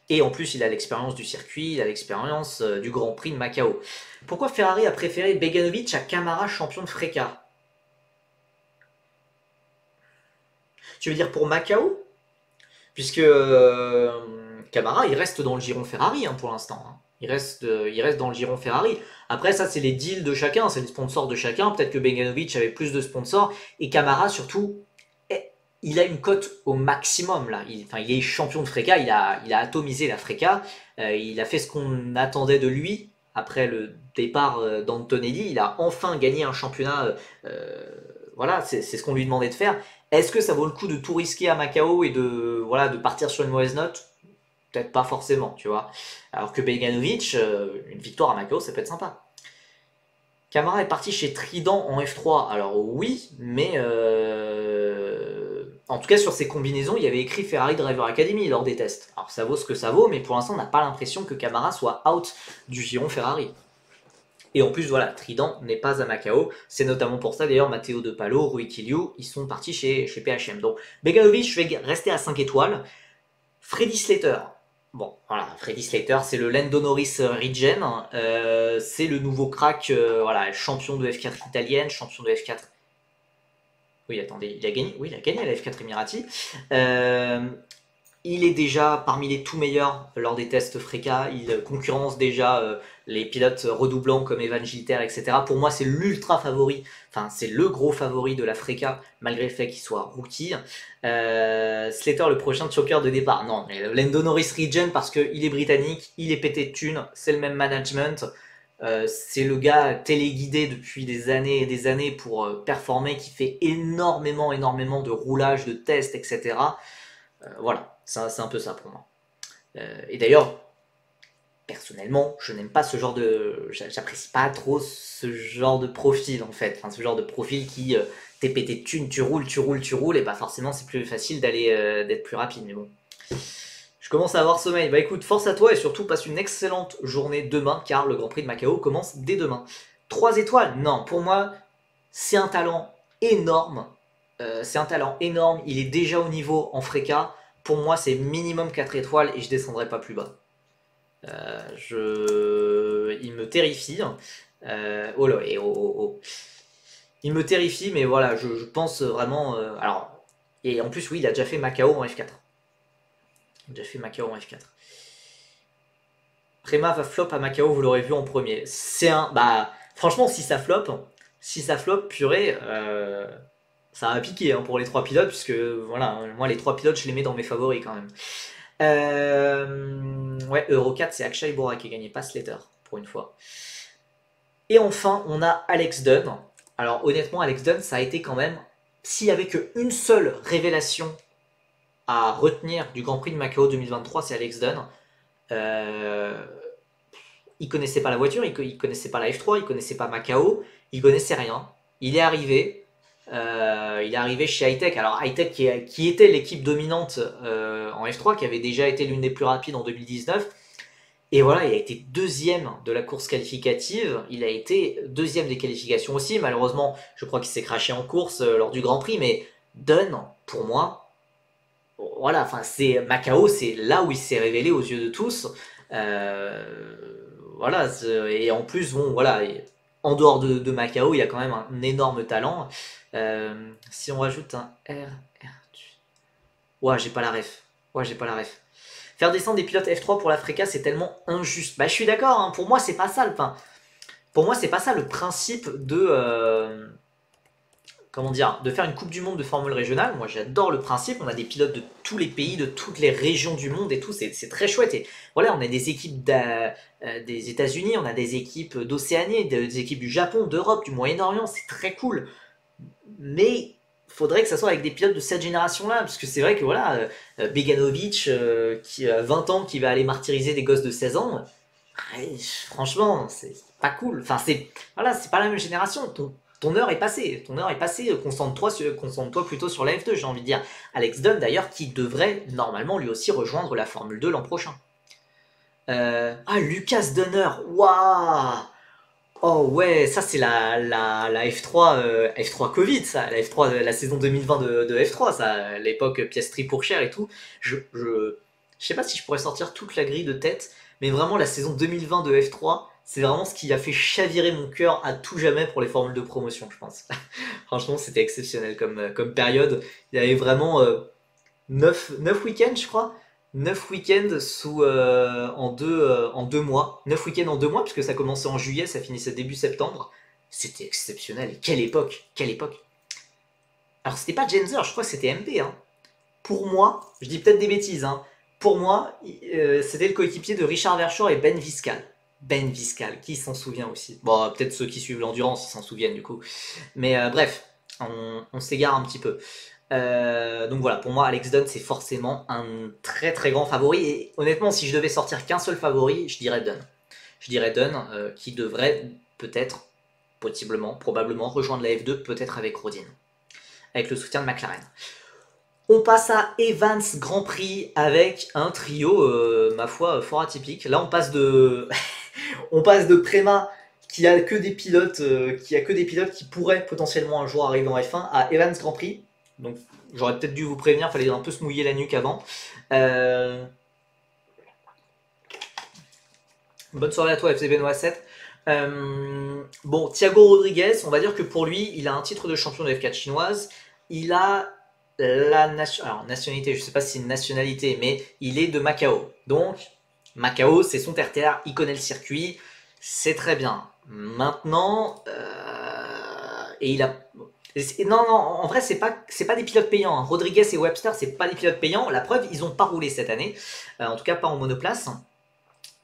Et en plus il a l'expérience du circuit, il a l'expérience du Grand Prix de Macao. Pourquoi Ferrari a préféré Beganovic à Camara champion de Freca? Tu veux dire pour Macao? Puisque Camara, il reste dans le giron Ferrari hein, pour l'instant. Hein. Il reste dans le giron Ferrari. Après, ça, c'est les deals de chacun, c'est les sponsors de chacun. Peut-être que Beganovic avait plus de sponsors. Et Camara, surtout, il a une cote au maximum. Là. Il est champion de Freca, il a atomisé la Freca. Il a fait ce qu'on attendait de lui après le départ d'Antonelli. Il a enfin gagné un championnat. Voilà, c'est ce qu'on lui demandait de faire. Est-ce que ça vaut le coup de tout risquer à Macao et de partir sur une mauvaise note? Peut-être pas forcément, tu vois. Alors que Beganovic, une victoire à Macao, ça peut être sympa. Camara est parti chez Trident en F3. Alors oui, mais en tout cas sur ses combinaisons, il y avait écrit Ferrari Driver Academy lors des tests. Alors ça vaut ce que ça vaut, mais pour l'instant, on n'a pas l'impression que Camara soit out du giron Ferrari. Et en plus, voilà, Trident n'est pas à Macao. C'est notamment pour ça, d'ailleurs, Matteo De Palo, Rui Killiu, ils sont partis chez PHM. Donc, Beganovic, je vais rester à 5 étoiles. Freddy Slater. Bon, voilà, Freddy Slater, c'est le Lando Norris Regen. C'est le nouveau crack, voilà, champion de F4 italienne, champion de F4. Oui, attendez, il a gagné à la F4 Emirati. il est déjà parmi les tout meilleurs lors des tests FRECA. Il concurrence déjà les pilotes redoublants comme Evan Gilter, etc. Pour moi, c'est l'ultra favori. Enfin, c'est le gros favori de la FRECA, malgré le fait qu'il soit rookie. Slater, le prochain choker de départ. Non, mais Lando Norris regen parce qu'il est britannique, il est pété de thunes, c'est le même management. C'est le gars téléguidé depuis des années et des années pour performer, qui fait énormément de roulage, de tests, etc. Voilà, c'est un peu ça pour moi. Et d'ailleurs, personnellement, je n'aime pas ce genre de... J'apprécie pas trop ce genre de profil, en fait. Enfin, ce genre de profil qui... t'es pété de thunes, tu roules, et bah forcément, c'est plus facile d'être plus rapide, mais bon. Je commence à avoir sommeil. Bah écoute, force à toi, et surtout, passe une excellente journée demain, car le Grand Prix de Macao commence dès demain. 3 étoiles? Non, pour moi, c'est un talent énorme. Il est déjà au niveau en FRECA. Pour moi, c'est minimum 4 étoiles et je descendrai pas plus bas. Il me terrifie. Oh là, oh. Il me terrifie, mais voilà, je pense vraiment. Alors, et en plus, oui, il a déjà fait Macao en F4. Prema va flop à Macao, vous l'aurez vu en premier. C'est un. Bah, franchement, si ça flop, purée, ça va piquer hein, pour les 3 pilotes, puisque voilà, moi les 3 pilotes, je les mets dans mes favoris quand même. Ouais, Euro 4, c'est Akshay Bora qui a gagné, pas Slater, pour une fois. Et enfin, on a Alex Dunn. Alors honnêtement, Alex Dunn, ça a été quand même, s'il y avait qu'une seule révélation à retenir du Grand Prix de Macao 2023, c'est Alex Dunn. Il connaissait pas la voiture, il connaissait pas la F3, il connaissait pas Macao, il connaissait rien. Il est arrivé chez Hightech. Alors Hightech qui était l'équipe dominante en F3, qui avait déjà été l'une des plus rapides en 2019. Et voilà, il a été deuxième de la course qualificative. Il a été deuxième des qualifications aussi. Malheureusement, je crois qu'il s'est craché en course lors du Grand Prix. Mais Dunn, pour moi, voilà, enfin c'est Macao, c'est là où il s'est révélé aux yeux de tous. Voilà, et en plus, bon, voilà, en dehors de Macao, il y a quand même un énorme talent. Si on rajoute un R. Ouais, j'ai pas la ref. Faire descendre des pilotes F3 pour la FRECA, c'est tellement injuste. Bah, je suis d'accord, hein, pour moi, c'est pas ça. Pour moi, c'est pas ça le principe de. Comment dire, de faire une Coupe du Monde de Formule régionale. Moi, j'adore le principe. On a des pilotes de tous les pays, de toutes les régions du monde et tout. C'est très chouette. Et voilà, on a des équipes des États-Unis, on a des équipes d'Océanie, des équipes du Japon, d'Europe, du Moyen-Orient. C'est très cool. Mais faudrait que ça soit avec des pilotes de cette génération-là, parce que c'est vrai que voilà, Beganovic, qui a 20 ans, qui va aller martyriser des gosses de 16 ans, franchement, c'est pas cool. Enfin, c'est pas la même génération. Ton heure est passée. Concentre-toi plutôt sur la F2, j'ai envie de dire. Alex Dunn, d'ailleurs, qui devrait normalement lui aussi rejoindre la Formule 2 l'an prochain. Lucas Dunner, waouh! Oh ouais, ça c'est la F3, F3 Covid, ça, la F3, la saison 2020 de F3, ça, à l'époque Piastri pour cher et tout. Je sais pas si je pourrais sortir toute la grille de tête, mais vraiment la saison 2020 de F3, c'est vraiment ce qui a fait chavirer mon cœur à tout jamais pour les formules de promotion, je pense. Franchement, c'était exceptionnel comme période. Il y avait vraiment 9 week-ends, je crois. 9 week-ends en 2 mois. 9 week-ends en 2 mois, puisque ça commençait en juillet, ça finissait début septembre. C'était exceptionnel. Et quelle époque! Alors, c'était pas Genzer, je crois que c'était MP. Hein. Pour moi, je dis peut-être des bêtises, hein. Pour moi, c'était le coéquipier de Richard Verschoor et Ben Viscal. Ben Viscal, qui s'en souvient aussi? Bon, peut-être ceux qui suivent l'endurance s'en souviennent du coup. Mais bref, on s'égare un petit peu. Donc voilà, pour moi, Alex Dunn, c'est forcément un très très grand favori. Et honnêtement, si je devais sortir qu'un seul favori, je dirais Dunn. Qui devrait peut-être, probablement rejoindre la F2, peut-être avec Rodin, avec le soutien de McLaren. On passe à Evans Grand Prix avec un trio, ma foi, fort atypique. Là, on passe de Prema qui a que des pilotes, qui pourraient potentiellement un jour arriver en F1 à Evans Grand Prix. Donc, j'aurais peut-être dû vous prévenir, fallait un peu se mouiller la nuque avant. Bonne soirée à toi, FC Benoît 7. Bon, Thiago Rodriguez, on va dire que pour lui, il a un titre de champion de F4 chinoise. Il a alors, nationalité, je sais pas si c'est une nationalité, mais il est de Macao. Donc, Macao, c'est son terre-terre, il connaît le circuit, c'est très bien. Maintenant, et il a. Non, non, en vrai, c'est pas des pilotes payants, hein. Rodriguez et Webster, c'est pas des pilotes payants. La preuve, ils ont pas roulé cette année. En tout cas, pas en monoplace.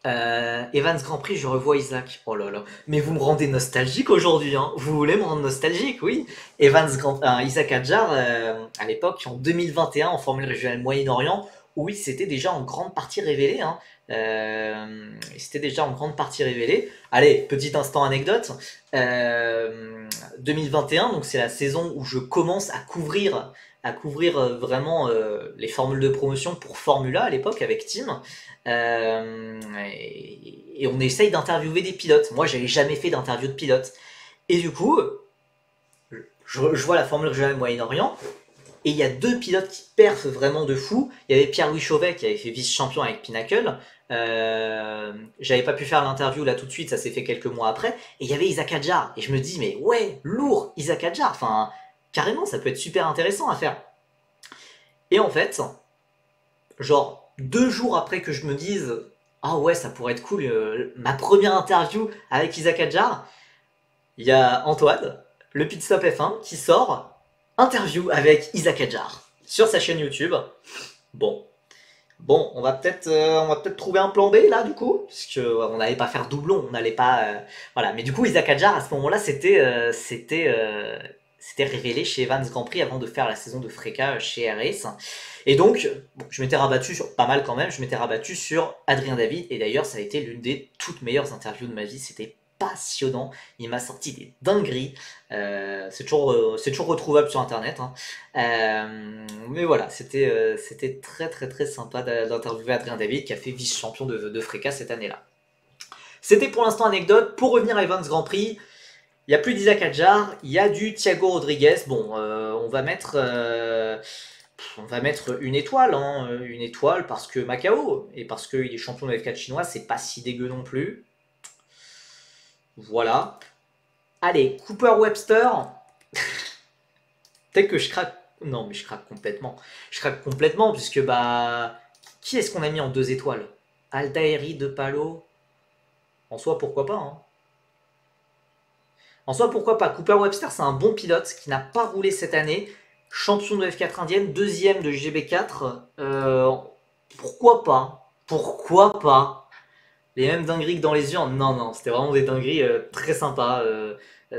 Evans Grand Prix, je revois Isaac. Oh là là. Mais vous me rendez nostalgique aujourd'hui, hein. Vous voulez me rendre nostalgique, oui. Isaac Hadjar, à l'époque, en 2021, en Formule Régionale Moyen-Orient, oui, c'était déjà en grande partie révélé, hein. C'était déjà en grande partie révélé. Allez, petit instant anecdote. 2021, donc c'est la saison où je commence à couvrir vraiment les formules de promotion pour Formula à l'époque avec Team. Et on essaye d'interviewer des pilotes. Moi, j'avais jamais fait d'interview de pilote. Et du coup, je vois la Formule régionale Moyen-Orient, et il y a deux pilotes qui perfent vraiment de fou. Il y avait Pierre-Louis Chauvet qui avait fait vice-champion avec Pinnacle. J'avais pas pu faire l'interview là tout de suite, ça s'est fait quelques mois après. Et il y avait Isaac Hadjar. Et je me dis, mais ouais, lourd, Isaac Hadjar. Enfin, carrément, ça peut être super intéressant à faire. Et en fait, genre 2 jours après que je me dise ah ouais ça pourrait être cool ma première interview avec Isaac Hadjar, il y a Antoine, le Pit Stop F1 qui sort interview avec Isaac Hadjar sur sa chaîne YouTube. Bon, on va peut-être trouver un plan B là du coup, parce que on n'allait pas faire doublon, on n'allait pas voilà. Mais du coup Isaac Hadjar à ce moment-là c'était révélé chez Evans Grand Prix avant de faire la saison de Freka chez RS. Et donc bon, je m'étais rabattu sur pas mal quand même, je m'étais rabattu sur Adrien David, et d'ailleurs ça a été l'une des toutes meilleures interviews de ma vie. C'était passionnant, il m'a sorti des dingueries. C'est toujours retrouvable sur internet, hein. Mais voilà, c'était très très très sympa d'interviewer Adrien David qui a fait vice-champion de Freka cette année-là. C'était pour l'instant anecdote. Pour revenir à Evans Grand Prix, il n'y a plus d'Isaac Hadjar, il y a du Thiago Rodriguez. Bon, on va mettre une étoile, hein, une étoile parce que Macao et parce qu'il est champion de F4 chinois, c'est pas si dégueu non plus. Voilà. Allez, Cooper Webster. Peut-être que je craque. Non, mais je craque complètement. Je craque complètement, puisque, bah. Qui est-ce qu'on a mis en 2 étoiles? Altairi, De Palo. En soi, pourquoi pas, hein. En soi, pourquoi pas. Cooper Webster, c'est un bon pilote qui n'a pas roulé cette année. Champion de F4 indienne, deuxième de GB4. Pourquoi pas? Pourquoi pas? Les mêmes dingueries que dans les urnes. Non, non, c'était vraiment des dingueries très sympas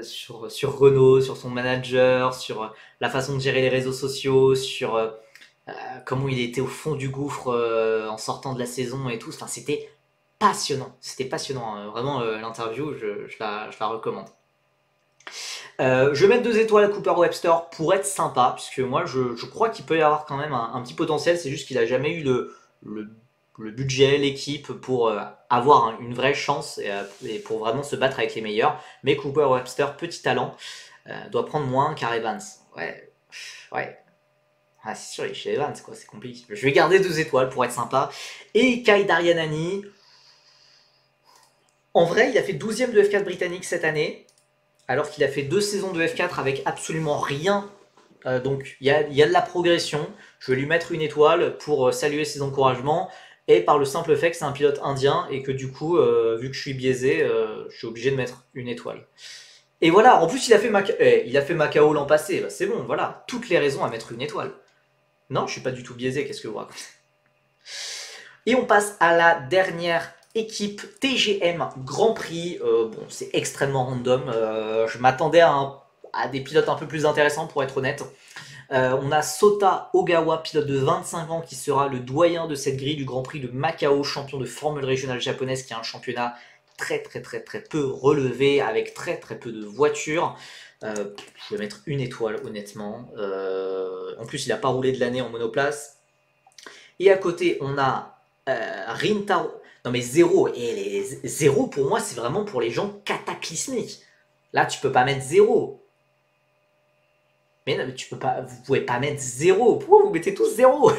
sur Renault, sur son manager, sur la façon de gérer les réseaux sociaux, sur comment il était au fond du gouffre en sortant de la saison et tout. Enfin, c'était passionnant. C'était passionnant, hein. Vraiment, l'interview, je la recommande. Je vais mettre 2 étoiles à Cooper Webster pour être sympa, puisque moi je crois qu'il peut y avoir quand même un petit potentiel. C'est juste qu'il a jamais eu le, le budget, l'équipe pour avoir une vraie chance et pour vraiment se battre avec les meilleurs. Mais Cooper Webster, petit talent, doit prendre moins qu'Harry Evans. Ouais, ouais. Ah, c'est sûr, il est chez Evans, quoi, c'est compliqué. Je vais garder 2 étoiles pour être sympa. Et Kai Darianani, en vrai, il a fait 12e de F4 britannique cette année, alors qu'il a fait 2 saisons de F4 avec absolument rien. Donc il y a de la progression. Je vais lui mettre une étoile pour saluer ses encouragements. Et par le simple fait que c'est un pilote indien et que du coup, vu que je suis biaisé, je suis obligé de mettre une étoile. Et voilà, en plus il a fait Macao l'an passé, bah, c'est bon, voilà, toutes les raisons à mettre une étoile. Non, je suis pas du tout biaisé, qu'est-ce que vous racontez? Et on passe à la dernière équipe TGM Grand Prix. Bon, c'est extrêmement random. Je m'attendais à des pilotes un peu plus intéressants pour être honnête. On a Sota Ogawa, pilote de 25 ans, qui sera le doyen de cette grille du Grand Prix de Macao, champion de Formule régionale japonaise, qui est un championnat très très très très peu relevé, avec très très peu de voitures. Je vais mettre une étoile honnêtement. En plus, il n'a pas roulé de l'année en monoplace. Et à côté, on a Rintaro. Non mais zéro. Et zéro pour moi, c'est vraiment pour les gens cataclysmiques. Là, tu peux pas mettre zéro. Mais non, mais tu peux pas, vous pouvez pas mettre zéro. Pourquoi vous mettez tous zéro?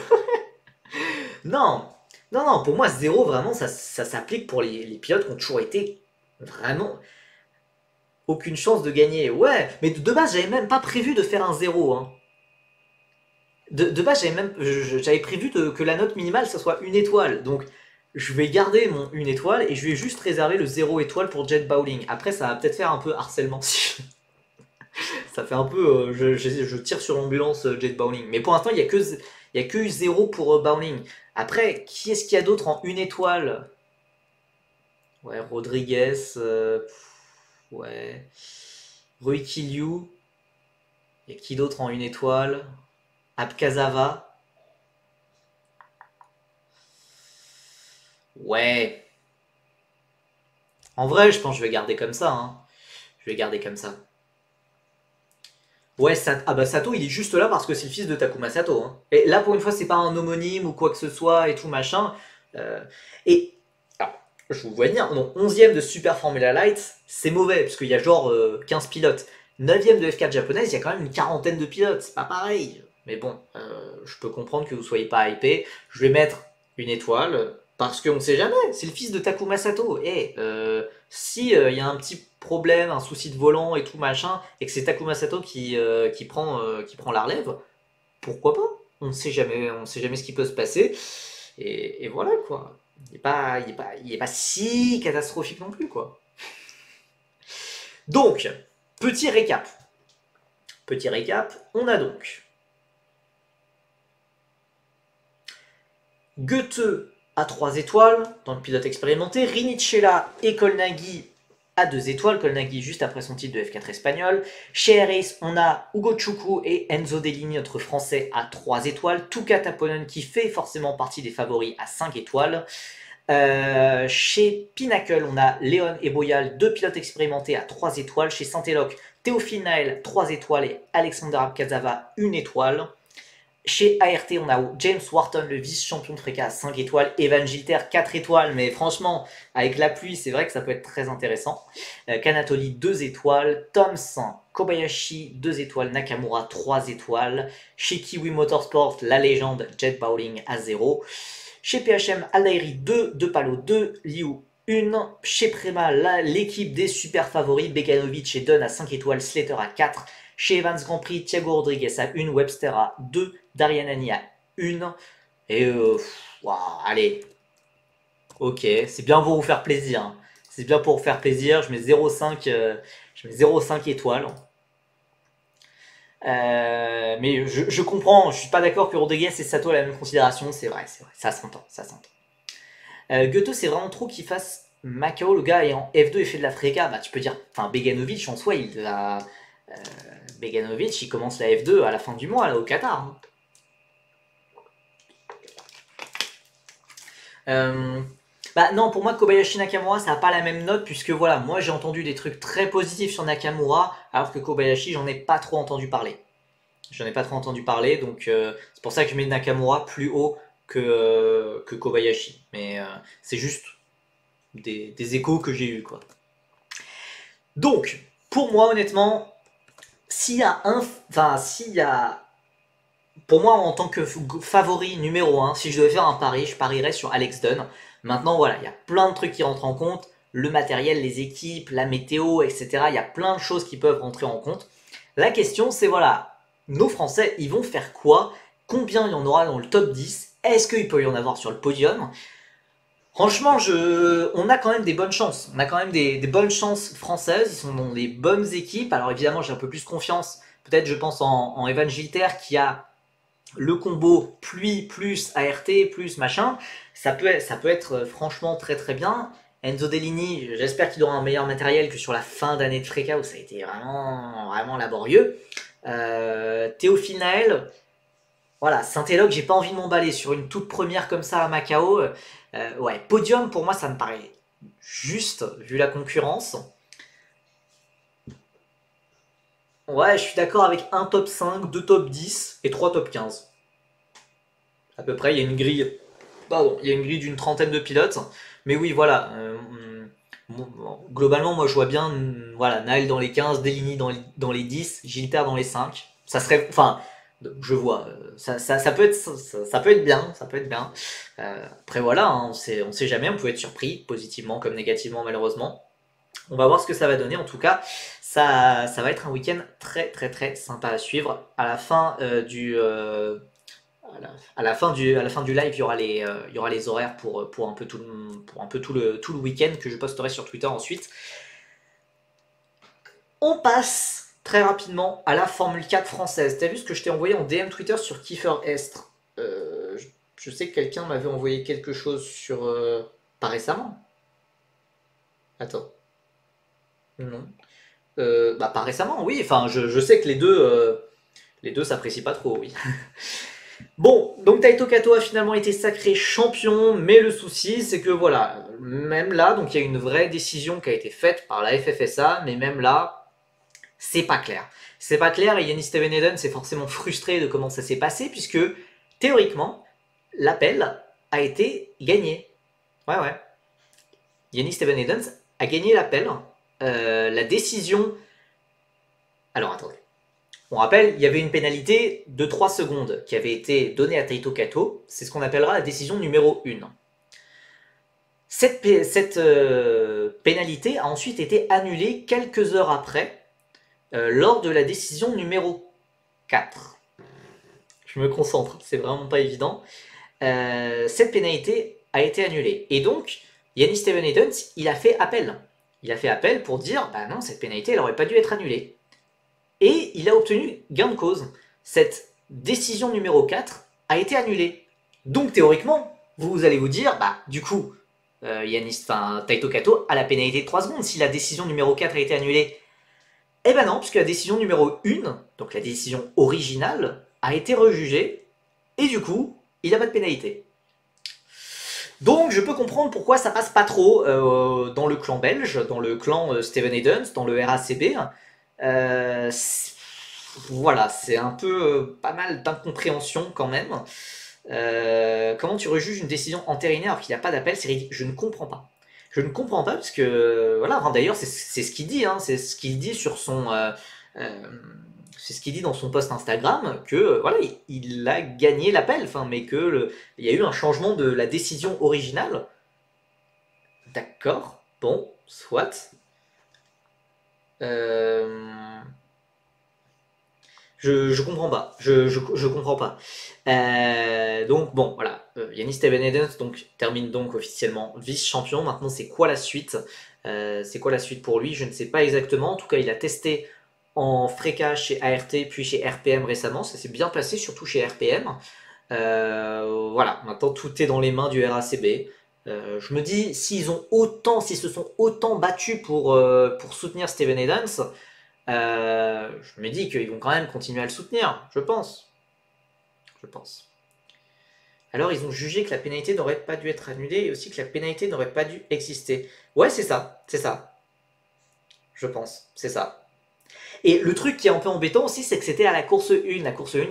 Non, non, non. Pour moi, zéro vraiment, ça s'applique pour les pilotes qui ont toujours été vraiment aucune chance de gagner. Ouais, mais de base, j'avais même pas prévu de faire un zéro, hein. de base, j'avais prévu que la note minimale, ça soit une étoile. Donc, je vais garder mon une étoile et je vais juste réserver le 0 étoile pour Jet Bowling. Après, ça va peut-être faire un peu harcèlement. Ça fait un peu. Je tire sur l'ambulance Jet Bowling. Mais pour l'instant, il y a que 0 pour Bowling. Après, qui est-ce qu'il y a d'autre en une étoile? Ouais, Rodriguez. Ouais. Rui Liu. Il y a qui d'autre en une étoile? Abkazava. Ouais. En vrai, je pense que je vais garder comme ça. Hein. Je vais garder comme ça. Ouais, ah bah Sato, il est juste là parce que c'est le fils de Takuma Sato. Hein. Et là, pour une fois, c'est pas un homonyme ou quoi que ce soit et tout machin. Euh, et alors, je vous vois venir, donc 11ème de Super Formula Light, c'est mauvais parce qu'il y a genre 15 pilotes. 9ème de F4 japonaise, il y a quand même une quarantaine de pilotes. C'est pas pareil. Mais bon, je peux comprendre que vous soyez pas hypé. Je vais mettre une étoile parce qu'on sait jamais. C'est le fils de Takuma Sato. Et si il y a un petit problème, un souci de volant et tout machin, et que c'est Takuma Sato qui prend la relève, pourquoi pas? On sait jamais ce qui peut se passer. Et voilà quoi. Il est pas si catastrophique non plus quoi. Donc, petit récap. Petit récap, on a donc Goethe à 3 étoiles dans le pilote expérimenté, Rinicella et Colnaghi à 2 étoiles, Colnaghi juste après son titre de F4 espagnol. Chez RS, on a Ugo Chukwu et Enzo Dellini, notre français, à 3 étoiles. Tuka Taponen qui fait forcément partie des favoris à 5 étoiles. Chez Pinnacle, on a Léon et Boyal, 2 pilotes expérimentés à 3 étoiles. Chez Saint-Eloque, Théophile Naël, 3 étoiles et Alexander Abkazava, 1 étoile. Chez ART, on a James Wharton, le vice-champion de FRECA, 5 étoiles. Evan Gilter, 4 étoiles. Mais franchement, avec la pluie, c'est vrai que ça peut être très intéressant. Kanatoli, 2 étoiles. Toms, Kobayashi, 2 étoiles. Nakamura, 3 étoiles. Chez Kiwi Motorsport, la légende Jet Bowling à 0. Chez PHM, Aldairi, 2. De Palo, 2. Liu, 1. Chez Prema, l'équipe des super favoris. Beganovic et Dunn à 5 étoiles. Slater à 4. Chez Evans Grand Prix, Thiago Rodriguez à 1, Webster à 2, Darian Haney à 1. Et wow, allez. Ok, c'est bien pour vous faire plaisir. Hein. C'est bien pour vous faire plaisir. Je mets 0,5 étoiles. Mais je comprends, je suis pas d'accord que Rodriguez et Sato aient la même considération. C'est vrai, ça s'entend, ça s'entend. Goethe, c'est vraiment trop qu'il fasse Macao, le gars est en F2 et fait de la Freka. Bah, tu peux dire, enfin, Beganovic en soi, il a. Beganovic, il commence la F2 à la fin du mois, là, au Qatar. Hein. Bah non, pour moi, Kobayashi Nakamura, ça n'a pas la même note, puisque voilà, moi j'ai entendu des trucs très positifs sur Nakamura, alors que Kobayashi, j'en ai pas trop entendu parler. J'en ai pas trop entendu parler, donc c'est pour ça que je mets Nakamura plus haut que Kobayashi. Mais c'est juste des échos que j'ai eu quoi. Donc, pour moi, honnêtement, s'il y a pour moi, en tant que favori numéro 1, si je devais faire un pari, je parierais sur Alex Dunn. Maintenant, voilà, il y a plein de trucs qui rentrent en compte. Le matériel, les équipes, la météo, etc. Il y a plein de choses qui peuvent rentrer en compte. La question, c'est voilà, nos Français, ils vont faire quoi? Combien il y en aura dans le top 10? Est-ce qu'il peut y en avoir sur le podium? Franchement, on a quand même des bonnes chances. On a quand même des bonnes chances françaises. Ils sont dans des bonnes équipes. Alors évidemment, j'ai un peu plus confiance. Peut-être, je pense, en Evan Gilter qui a le combo pluie plus ART plus machin. Ça peut être franchement très très bien. Enzo Dellini, j'espère qu'il aura un meilleur matériel que sur la fin d'année de Freka où ça a été vraiment, vraiment laborieux. Théophile Naël, voilà, Saint-Éloque, j'ai pas envie de m'emballer sur une toute première comme ça à Macao. Ouais, podium pour moi ça me paraît juste vu la concurrence. Ouais, je suis d'accord avec un top 5, 2 top 10 et 3 top 15. À peu près, il y a une grille. Pardon, il y a une grille d'une trentaine de pilotes. Mais oui, voilà. Globalement, moi je vois bien voilà, Naël dans les 15, Dellini dans les 10, Gilter dans les 5. Ça serait. Enfin, je vois. Ça peut être, ça peut être bien. Ça peut être bien. Après, voilà, hein, on sait jamais. On peut être surpris, positivement comme négativement, malheureusement. On va voir ce que ça va donner. En tout cas, ça va être un week-end très très très sympa à suivre. À la fin à la fin du live, il y aura les horaires pour un peu tout le week-end que je posterai sur Twitter ensuite. On passe très rapidement à la Formule 4 française. T'as vu ce que je t'ai envoyé en DM Twitter sur Kiefer Estre? Je sais que quelqu'un m'avait envoyé quelque chose sur... pas récemment. Attends. Non. Bah pas récemment, oui. Enfin, je sais que les deux s'apprécient pas trop, oui. Bon, donc Taito Kato a finalement été sacré champion, mais le souci, c'est que voilà, même là, donc il y a une vraie décision qui a été faite par la FFSA, mais même là, c'est pas clair. C'est pas clair et Yannis Steveneden s'est forcément frustré de comment ça s'est passé, puisque théoriquement, l'appel a été gagné. Ouais, ouais. Yannis Steveneden a gagné l'appel. La décision... Alors attendez. On rappelle, il y avait une pénalité de 3 secondes qui avait été donnée à Taito Kato. C'est ce qu'on appellera la décision numéro 1. Cette pénalité a ensuite été annulée quelques heures après, lors de la décision numéro 4. Je me concentre, c'est vraiment pas évident. Cette pénalité a été annulée. Et donc, Yannis Steveneden, il a fait appel. Il a fait appel pour dire, bah non, cette pénalité, elle aurait pas dû être annulée. Et il a obtenu gain de cause. Cette décision numéro 4 a été annulée. Donc théoriquement, vous allez vous dire, bah du coup, Taito Kato a la pénalité de 3 secondes si la décision numéro 4 a été annulée. Eh ben non, puisque la décision numéro 1, donc la décision originale, a été rejugée, et du coup, il n'a pas de pénalité. Donc je peux comprendre pourquoi ça passe pas trop dans le clan belge, dans le clan Steven Edens, dans le RACB. Voilà, c'est un peu pas mal d'incompréhension quand même. Comment tu rejuges une décision entériné alors qu'il n'y a pas d'appel? C'est ridicule. Je ne comprends pas. Je ne comprends pas parce que voilà. Enfin, d'ailleurs, c'est ce qu'il dit. Hein, c'est ce qu'il dit sur son. C'est ce qu'il dit dans son post Instagram que voilà, il a gagné l'appel. Enfin, mais que il y a eu un changement de la décision originale. D'accord. Bon, soit. Je comprends pas. Je comprends pas. Donc bon, voilà. Yannis Steveneden donc termine donc officiellement vice-champion. Maintenant, c'est quoi la suite? C'est quoi la suite pour lui? Je ne sais pas exactement. En tout cas, il a testé en Freca chez ART puis chez RPM récemment. Ça s'est bien passé, surtout chez RPM. Voilà. Maintenant, tout est dans les mains du RACB. Je me dis, s'ils se sont autant battus pour soutenir Steven Edens, je me dis qu'ils vont quand même continuer à le soutenir, je pense. Je pense. Alors ils ont jugé que la pénalité n'aurait pas dû être annulée et aussi que la pénalité n'aurait pas dû exister. Ouais, c'est ça, c'est ça. Je pense, c'est ça. Et le truc qui est un peu embêtant aussi, c'est que c'était à la course 1 qui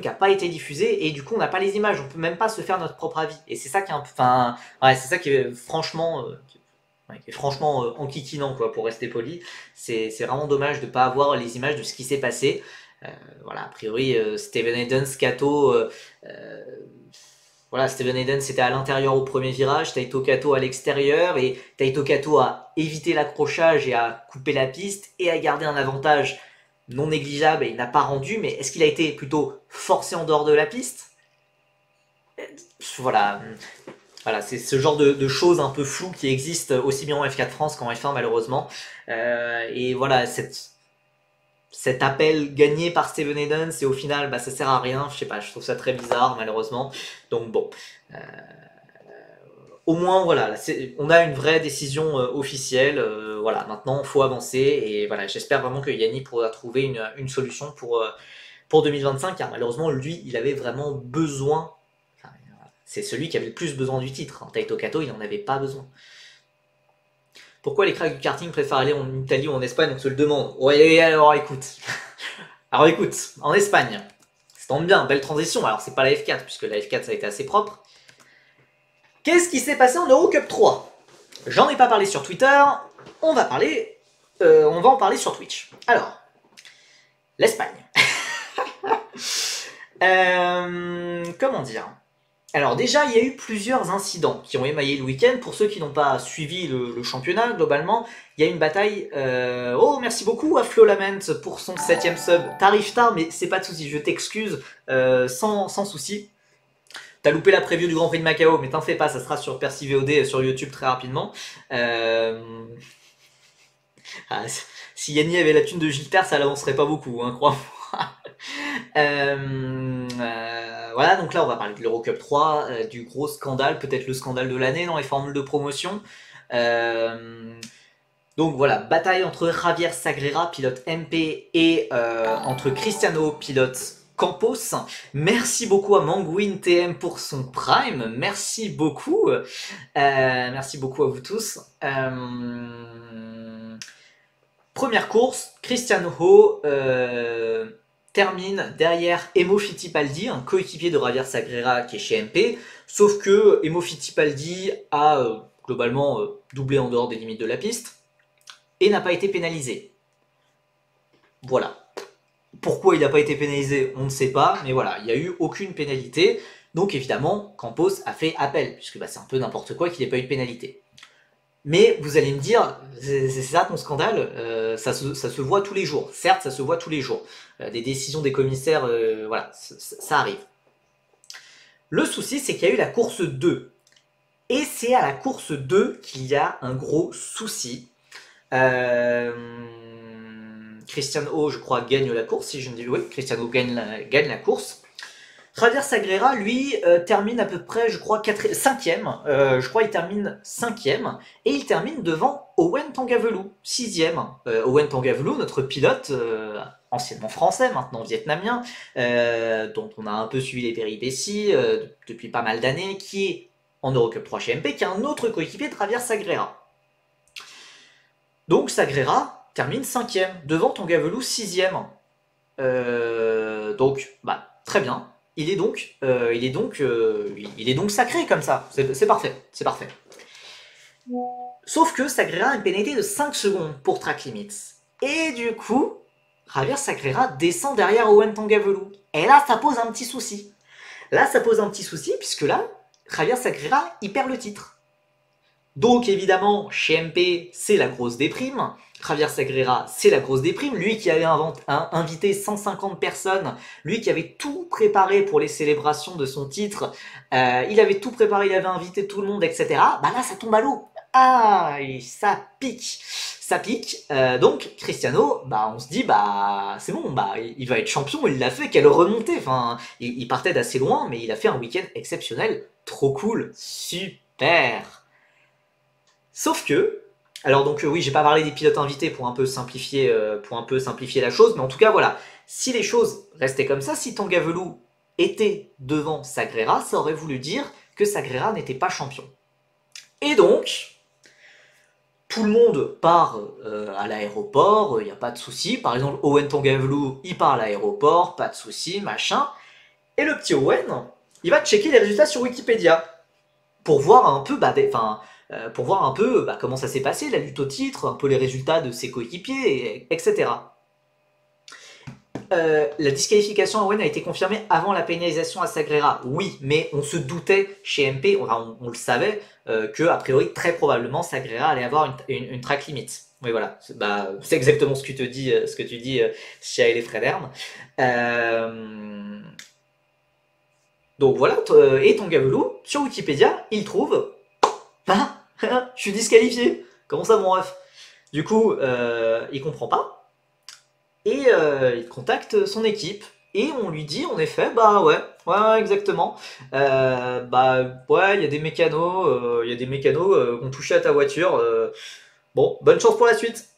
n'a pas été diffusée, et du coup on n'a pas les images, on peut même pas se faire notre propre avis. Et c'est ça qui est un peu... Enfin, ouais, c'est ça qui est franchement... enquiquinant, quoi, pour rester poli. C'est vraiment dommage de ne pas avoir les images de ce qui s'est passé. Voilà, a priori, Steven Edens, Kato... voilà, Steven Edens était à l'intérieur au premier virage, Taito Kato à l'extérieur, et Taito Kato a évité l'accrochage et a coupé la piste, et a gardé un avantage non négligeable, et il n'a pas rendu, mais est-ce qu'il a été plutôt forcé en dehors de la piste? Voilà, voilà, c'est ce genre de choses un peu floues qui existent aussi bien en F4 France qu'en F1 malheureusement. Et voilà, cet appel gagné par Steven Edens et au final bah, ça sert à rien, je sais pas, je trouve ça très bizarre malheureusement. Donc bon, au moins voilà, là, on a une vraie décision officielle, voilà, maintenant il faut avancer et voilà, j'espère vraiment que Yannick pourra trouver une solution pour 2025 car malheureusement lui il avait vraiment besoin. C'est celui qui avait le plus besoin du titre. Taito Kato, il n'en avait pas besoin. Pourquoi les cracks du karting préfèrent aller en Italie ou en Espagne? On se le demande. Ouais, alors écoute. Alors écoute, en Espagne, ça tombe bien, belle transition. Alors c'est pas la F4, puisque la F4 ça a été assez propre. Qu'est-ce qui s'est passé en Eurocup 3? J'en ai pas parlé sur Twitter, on va en parler sur Twitch. Alors, l'Espagne. Comment dire? Alors déjà, il y a eu plusieurs incidents qui ont émaillé le week-end. Pour ceux qui n'ont pas suivi le championnat, globalement, il y a une bataille... Oh, merci beaucoup à Flo Lament pour son 7ème sub. T'arrives tard, mais c'est pas de souci, je t'excuse sans souci. T'as loupé la preview du Grand Prix de Macao, mais t'en fais pas, ça sera sur Percy VOD sur YouTube très rapidement. Ah, si Yanni avait la thune de Gilbert, ça l'avancerait pas beaucoup, hein, crois-moi. Voilà, donc là on va parler de l'Eurocup 3, du gros scandale, peut-être le scandale de l'année dans les formules de promotion. Donc voilà, bataille entre Javier Sagrera, pilote MP, et entre Cristiano, pilote Campos. Merci beaucoup à Manguin TM pour son prime, merci beaucoup à vous tous. Première course, Cristiano Ho termine derrière Emo Fittipaldi, un coéquipier de Javier Sagrera qui est chez MP, sauf que Emo Fittipaldi a globalement doublé en dehors des limites de la piste et n'a pas été pénalisé. Voilà. Pourquoi il n'a pas été pénalisé, on ne sait pas, mais voilà, il n'y a eu aucune pénalité. Donc évidemment, Campos a fait appel, puisque c'est un peu n'importe quoi qu'il n'ait pas eu de pénalité. Mais vous allez me dire, c'est ça ton scandale, ça se voit tous les jours. Certes, ça se voit tous les jours. Des décisions des commissaires, voilà, ça arrive. Le souci, c'est qu'il y a eu la course 2. Et c'est à la course 2 qu'il y a un gros souci. Cristiano Ho, je crois, gagne la course, si je ne dis oui, Cristiano gagne la course. Javier Sagrera, lui, termine à peu près, je crois, 5e. Je crois il termine 5e. Et il termine devant Owen Tangavelou, 6e. Owen Tangavelou, notre pilote, anciennement français, maintenant vietnamien, dont on a un peu suivi les péripéties depuis pas mal d'années, qui est en Eurocup 3 chez MP, qui est un autre coéquipier de Javier Sagrera. Donc Sagrera termine 5e, devant Tangavelou 6e. Donc, très bien. Il est donc sacré comme ça. C'est parfait. C'est parfait. Sauf que Sagrera a une pénalité de 5 secondes pour track limits. Et du coup, Javier Sagrera descend derrière Owen Tangavelou. Et là, ça pose un petit souci. Puisque là, Javier Sagrera, il perd le titre. Donc évidemment, chez MP, c'est la grosse déprime. Javier Sagrera, c'est la grosse déprime. Lui qui avait invité 150 personnes, lui qui avait tout préparé pour les célébrations de son titre, il avait tout préparé, il avait invité tout le monde, etc. Là, ça tombe à l'eau. Ah, et ça pique. Donc Cristiano, on se dit, c'est bon, il va être champion, il l'a fait, quelle remontée. Enfin, il partait d'assez loin, mais il a fait un week-end exceptionnel. Trop cool, super. Sauf que, alors donc oui, j'ai pas parlé des pilotes invités pour un peu simplifier la chose, mais en tout cas voilà, si les choses restaient comme ça, si Tangavelou était devant Sagrera, ça aurait voulu dire que Sagrera n'était pas champion. Et donc, tout le monde part à l'aéroport, il n'y a pas de souci. Par exemple, Owen Tangavelou, il part à l'aéroport, pas de souci, machin. Et le petit Owen, il va checker les résultats sur Wikipédia pour voir un peu, comment ça s'est passé, la lutte au titre, un peu les résultats de ses coéquipiers, etc. La disqualification à Owen a été confirmée avant la pénalisation à Sagrera. Oui, mais on se doutait chez MP, on le savait, que a priori, très probablement, Sagrera allait avoir une track limit. Oui, voilà, c'est exactement ce que tu dis chez les frères d'Hermes. Donc voilà, et Tangavelou, sur Wikipédia, il trouve... je suis disqualifié. Comment ça, mon ref? Du coup, il comprend pas. Et il contacte son équipe. Et on lui dit, en effet, ouais, exactement. Il y a des mécanos, qui ont touché à ta voiture. Bon, bonne chance pour la suite.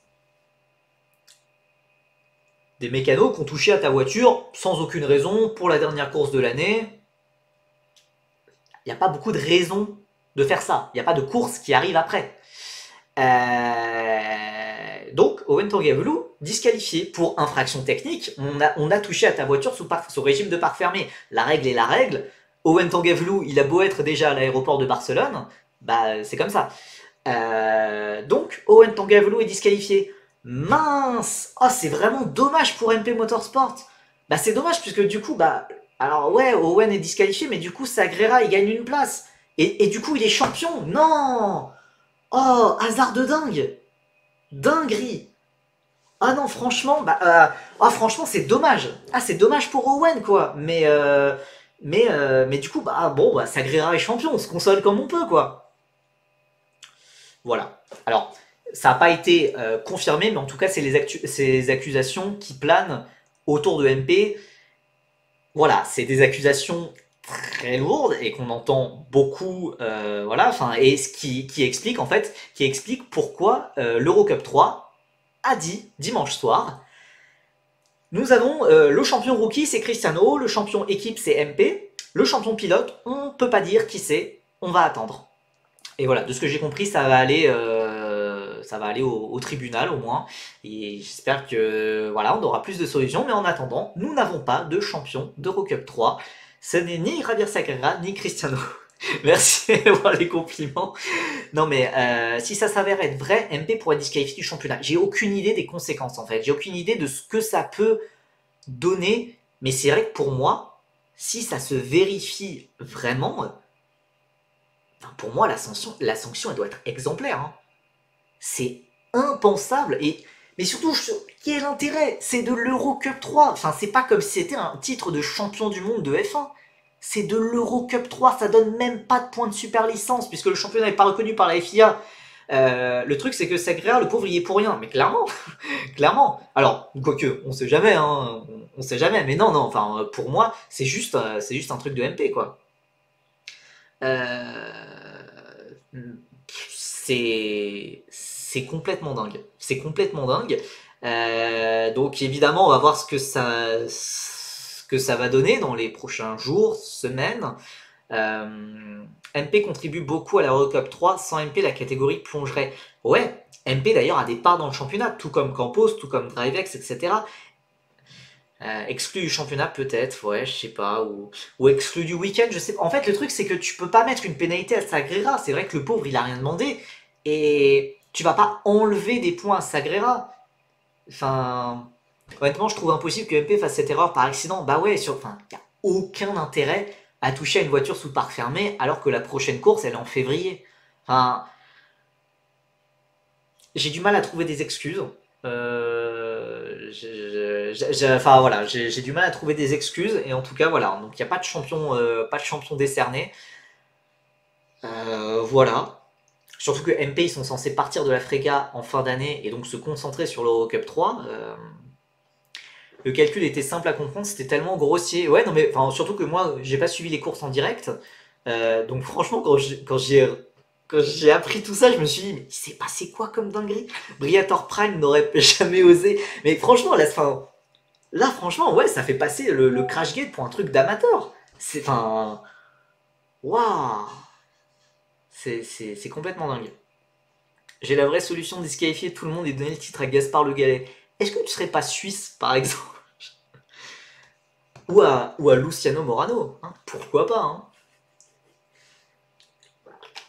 Des mécanos qui ont touché à ta voiture sans aucune raison pour la dernière course de l'année. Il n'y a pas beaucoup de raisons de faire ça. Il n'y a pas de course qui arrive après. Donc, Owen Tangavelou, disqualifié pour infraction technique. On a touché à ta voiture sous régime de parc fermé. La règle est la règle. Owen Tangavelou, il a beau être déjà à l'aéroport de Barcelone, c'est comme ça. Donc, Owen Tangavelou est disqualifié. Mince! Oh, c'est vraiment dommage pour MP Motorsport. C'est dommage puisque du coup, alors ouais, Owen est disqualifié, mais du coup, Sagrera, il gagne une place. Et du coup, il est champion. Non! Oh, hasard de dingue! Dinguerie! Ah non, franchement, franchement, c'est dommage. Ah, c'est dommage pour Owen, quoi. Mais Mais du coup, bah bon, bah, Sagrera est champion, on se console comme on peut, quoi. Voilà. Alors, ça n'a pas été confirmé, mais en tout cas, c'est ces accusations qui planent autour de MP. Voilà, c'est des accusations très lourdes et qu'on entend beaucoup, voilà, enfin, et ce qui explique en fait, qui explique pourquoi l'Eurocup 3 a dit dimanche soir, nous avons le champion rookie c'est Cristiano, le champion équipe c'est MP, le champion pilote on peut pas dire qui c'est, on va attendre. Et voilà, de ce que j'ai compris, ça va aller au tribunal au moins. Et j'espère que voilà, on aura plus de solutions. Mais en attendant, nous n'avons pas de champion d'Eurocup 3. Ce n'est ni Javier Sagrera ni Cristiano. Merci pour les compliments. Non mais si ça s'avère être vrai, MP pourrait disqualifier du championnat. J'ai aucune idée des conséquences en fait. J'ai aucune idée de ce que ça peut donner. Mais c'est vrai que pour moi, si ça se vérifie vraiment, pour moi, la sanction, elle doit être exemplaire. Hein. C'est impensable. Mais surtout, quel intérêt? C'est de l'Eurocup 3. Enfin, c'est pas comme si c'était un titre de champion du monde de F1. C'est de l'Eurocup 3. Ça donne même pas de points de super licence, puisque le championnat n'est pas reconnu par la FIA. Le truc, c'est que Sagrera, le pauvre, il y est pour rien. Mais clairement, clairement. Alors, quoique, on sait jamais, hein. On sait jamais. Mais non, non. Enfin, pour moi, c'est juste un truc de MP, quoi. C'est complètement dingue. C'est complètement dingue. Donc évidemment, on va voir ce que ça va donner dans les prochains jours, semaines. MP contribue beaucoup à la Eurocup 3. Sans MP, la catégorie plongerait. Ouais, MP d'ailleurs a des parts dans le championnat, tout comme Campos, tout comme Drivex, etc. Exclu du championnat peut-être, ouais, je sais pas, ou exclu du week-end, je sais pas. En fait, le truc c'est que tu peux pas mettre une pénalité à Sagrera. C'est vrai que le pauvre il a rien demandé et tu vas pas enlever des points à Sagrera. Enfin, honnêtement, je trouve impossible que MP fasse cette erreur par accident. Bah ouais, enfin, y a aucun intérêt à toucher à une voiture sous parc fermé alors que la prochaine course elle est en février. Enfin, j'ai du mal à trouver des excuses. Enfin voilà, j'ai du mal à trouver des excuses et en tout cas voilà, donc il n'y a pas de champion décerné. Voilà. Surtout que MP ils sont censés partir de la Frega en fin d'année et donc se concentrer sur l'Eurocup 3. Le calcul était simple à comprendre, c'était tellement grossier. Ouais, non mais enfin, surtout que moi j'ai pas suivi les courses en direct. Donc franchement quand j'ai appris tout ça, je me suis dit, mais il s'est passé quoi comme dinguerie? Briator Prime n'aurait jamais osé. Mais franchement, là, franchement, ouais, ça fait passer le Crash Gate pour un truc d'amateur. C'est, enfin, waouh, c'est complètement dingue. J'ai la vraie solution de disqualifier tout le monde et donner le titre à Gaspard Le Gallais. Est-ce que tu serais pas suisse, par exemple? Ou à Luciano Morano, hein? Pourquoi pas, hein?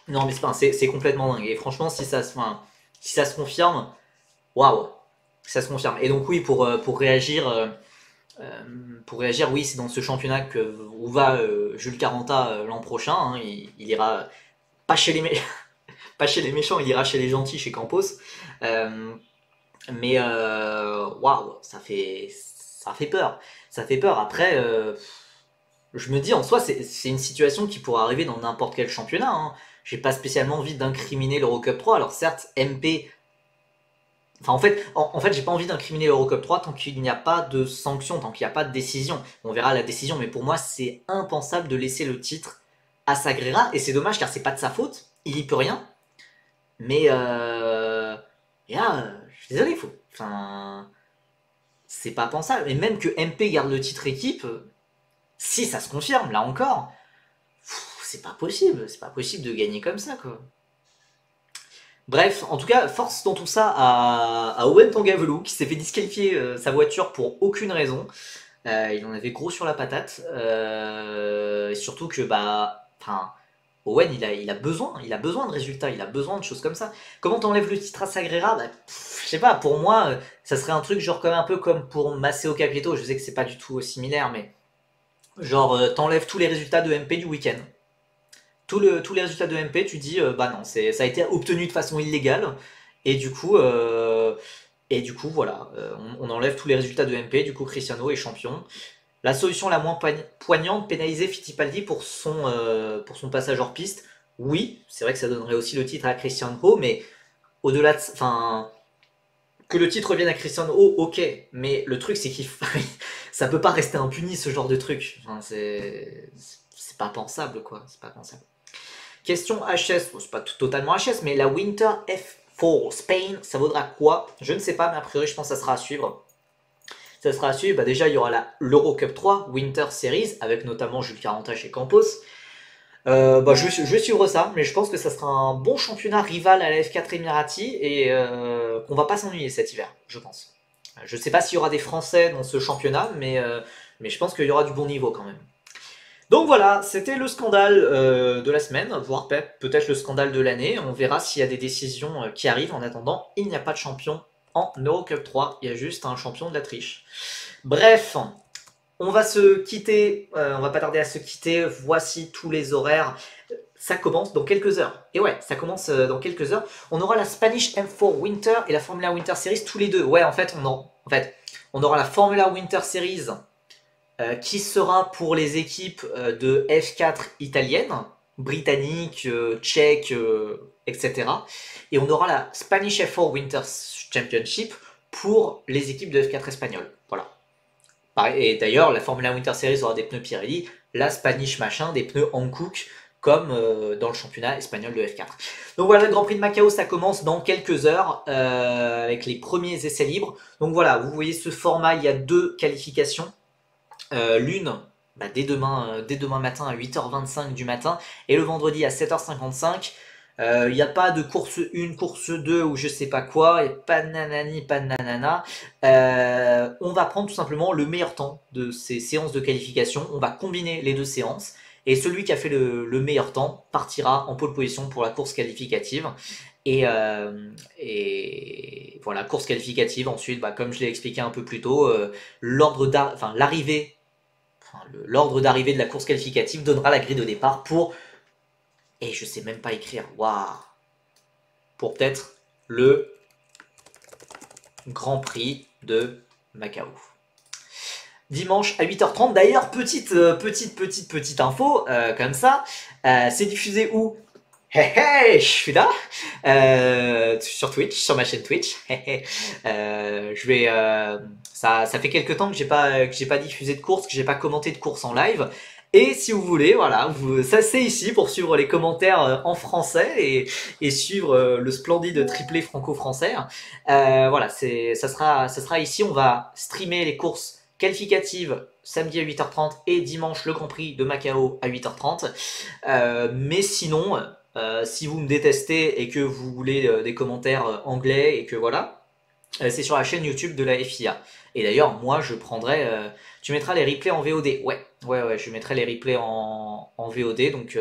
Non, mais c'est complètement dingue. Et franchement, si ça se confirme, waouh, ça se confirme. Et donc oui, pour réagir, oui, c'est dans ce championnat où va Jules Caranta l'an prochain. Hein. Il ira pas chez pas chez les méchants, il ira chez les gentils, chez Campos. Mais waouh, ça fait peur. Ça fait peur. Après, je me dis en soi, c'est une situation qui pourrait arriver dans n'importe quel championnat. Hein. J'ai pas spécialement envie d'incriminer l'Eurocup 3. Alors certes, MP. Enfin, en fait j'ai pas envie d'incriminer l'Eurocup 3 tant qu'il n'y a pas de sanction, tant qu'il n'y a pas de décision. On verra la décision, mais pour moi, c'est impensable de laisser le titre à Sagrera. Et c'est dommage car c'est pas de sa faute. Il y peut rien. Mais et là, je suis désolé, enfin, c'est pas pensable. Et même que MP garde le titre équipe, si ça se confirme, là encore, c'est pas possible. C'est pas possible de gagner comme ça, quoi. Bref, en tout cas, force dans tout ça à Owen Tangavelou qui s'est fait disqualifier sa voiture pour aucune raison. Il en avait gros sur la patate. Et surtout que, bah, enfin, Owen, il a besoin de résultats, il a besoin de choses comme ça. Comment t'enlèves le titre à Sagrera? Bah, je sais pas, pour moi, ça serait un truc genre comme un peu comme pour Masseo Capito. Je sais que c'est pas du tout similaire, mais genre t'enlèves tous les résultats de MP du week-end. Tous les résultats de MP, tu dis bah non, ça a été obtenu de façon illégale et du coup voilà, on enlève tous les résultats de MP, du coup Cristiano est champion. la solution la moins poignante, pénaliser Fittipaldi pour son passage hors piste. Oui, c'est vrai que ça donnerait aussi le titre à Christian Ho, mais au-delà de, enfin, que le titre revienne à Christian Ho, ok, mais le truc c'est qu'il ça peut pas rester impuni ce genre de truc. Enfin, c'est pas pensable quoi, c'est pas pensable. Question HS, bon, c'est pas totalement HS, mais la Winter F4 Spain, ça vaudra quoi? Je ne sais pas, mais a priori je pense que ça sera à suivre. Ça sera à suivre, bah déjà il y aura l'Eurocup 3 Winter Series avec notamment Jules Carentage et Campos. Je vais suivre ça, mais je pense que ça sera un bon championnat rival à la F4 Emirati et qu'on va pas s'ennuyer cet hiver, je pense. Je sais pas s'il y aura des Français dans ce championnat, mais je pense qu'il y aura du bon niveau quand même. Donc voilà, c'était le scandale de la semaine, voire peut-être le scandale de l'année. On verra s'il y a des décisions qui arrivent. En attendant, il n'y a pas de champion en Eurocup 3, il y a juste un champion de la triche. Bref, on va se quitter, on va pas tarder à se quitter. Voici tous les horaires. Ça commence dans quelques heures. Et ouais, ça commence dans quelques heures. On aura la Spanish M4 Winter et la Formula Winter Series tous les deux. Ouais, en fait, on aura la Formula Winter Series qui sera pour les équipes de F4 italiennes, britanniques, tchèques, etc. Et on aura la Spanish F4 Winter Championship pour les équipes de F4 espagnoles. Voilà. Et d'ailleurs, la Formula Winter Series aura des pneus Pirelli, la Spanish machin, des pneus Hankook, comme dans le championnat espagnol de F4. Donc voilà, le Grand Prix de Macao, ça commence dans quelques heures avec les premiers essais libres. Donc voilà, vous voyez ce format, il y a 2 qualifications. L'une dès demain matin à 8h25 du matin et le vendredi à 7h55. Il n'y a pas de course 1, course 2 ou je sais pas quoi, il n'y a pas de nanani, pas de nanana. On va prendre tout simplement le meilleur temps de ces séances de qualification, on va combiner les 2 séances et celui qui a fait le meilleur temps partira en pole position pour la course qualificative. Et voilà, course qualificative. Ensuite, comme je l'ai expliqué un peu plus tôt, l'ordre d'arrivée de la course qualificative donnera la grille de départ pour, et je sais même pas écrire, waouh, pour peut-être le Grand Prix de Macao. Dimanche à 8h30. D'ailleurs, petite info, comme ça, c'est diffusé où? Je suis là, sur Twitch, sur ma chaîne Twitch. Ça fait quelques temps que j'ai pas diffusé de course, que j'ai pas commenté de course en live. Et si vous voulez, voilà, ça c'est ici pour suivre les commentaires en français et suivre le splendide triplé franco-français. Voilà, ça sera ici. On va streamer les courses qualificatives samedi à 8h30 et dimanche le Grand Prix de Macao à 8h30. Mais sinon, si vous me détestez et que vous voulez des commentaires anglais et que voilà, c'est sur la chaîne YouTube de la FIA. Et d'ailleurs, moi, je prendrai. Tu mettras les replays en VOD. Ouais, je mettrai les replays en VOD. Donc,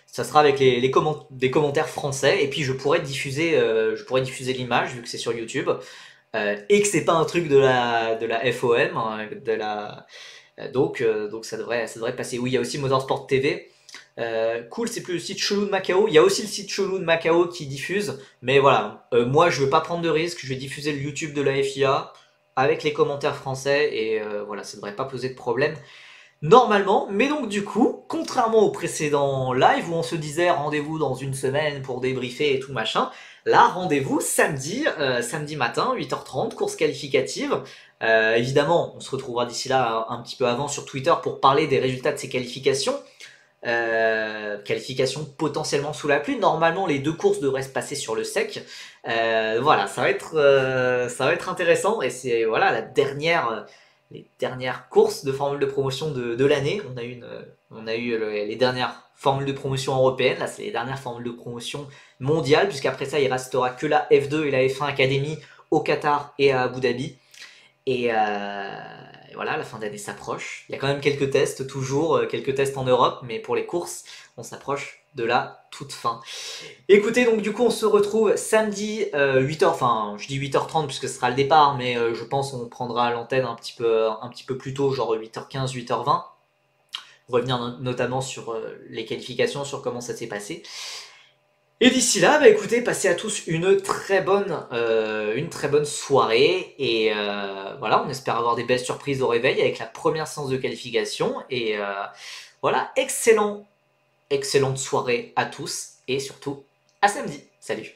ça sera avec des commentaires français. Et puis, je pourrais diffuser l'image vu que c'est sur YouTube et que c'est pas un truc de la FOM, hein, donc ça devrait passer. Oui, il y a aussi Motorsport TV. Cool, c'est plus le site chelou de Macao. Il y a aussi le site chelou de Macao qui diffuse. Mais voilà, moi je veux pas prendre de risques. Je vais diffuser le YouTube de la FIA avec les commentaires français. Et voilà, ça devrait pas poser de problème normalement. Mais donc du coup, contrairement au précédent live où on se disait rendez-vous dans une semaine pour débriefer et tout machin, là rendez-vous samedi matin 8h30, course qualificative. Évidemment, on se retrouvera d'ici là un petit peu avant sur Twitter pour parler des résultats de ces qualifications. Qualification potentiellement sous la pluie. Normalement, les 2 courses devraient se passer sur le sec. Voilà, ça va être intéressant et c'est voilà les dernières courses de formule de promotion de l'année. On a eu les dernières formules de promotion européennes. Là, c'est les dernières formules de promotion mondiales, puisqu'après ça, il restera que la F2 et la F1 Academy au Qatar et à Abu Dhabi. Et voilà, la fin d'année s'approche. Il y a quand même quelques tests, toujours quelques tests en Europe, mais pour les courses, on s'approche de la toute fin. Écoutez, donc du coup, on se retrouve samedi 8h, enfin, je dis 8h30 puisque ce sera le départ, mais je pense on prendra l'antenne un petit peu plus tôt, genre 8h15, 8h20. Revenir notamment sur les qualifications, sur comment ça s'est passé. Et d'ici là, bah écoutez, passez à tous une très bonne soirée. Et voilà, on espère avoir des belles surprises au réveil avec la première séance de qualification. Et voilà, excellente soirée à tous. Et surtout, à samedi. Salut.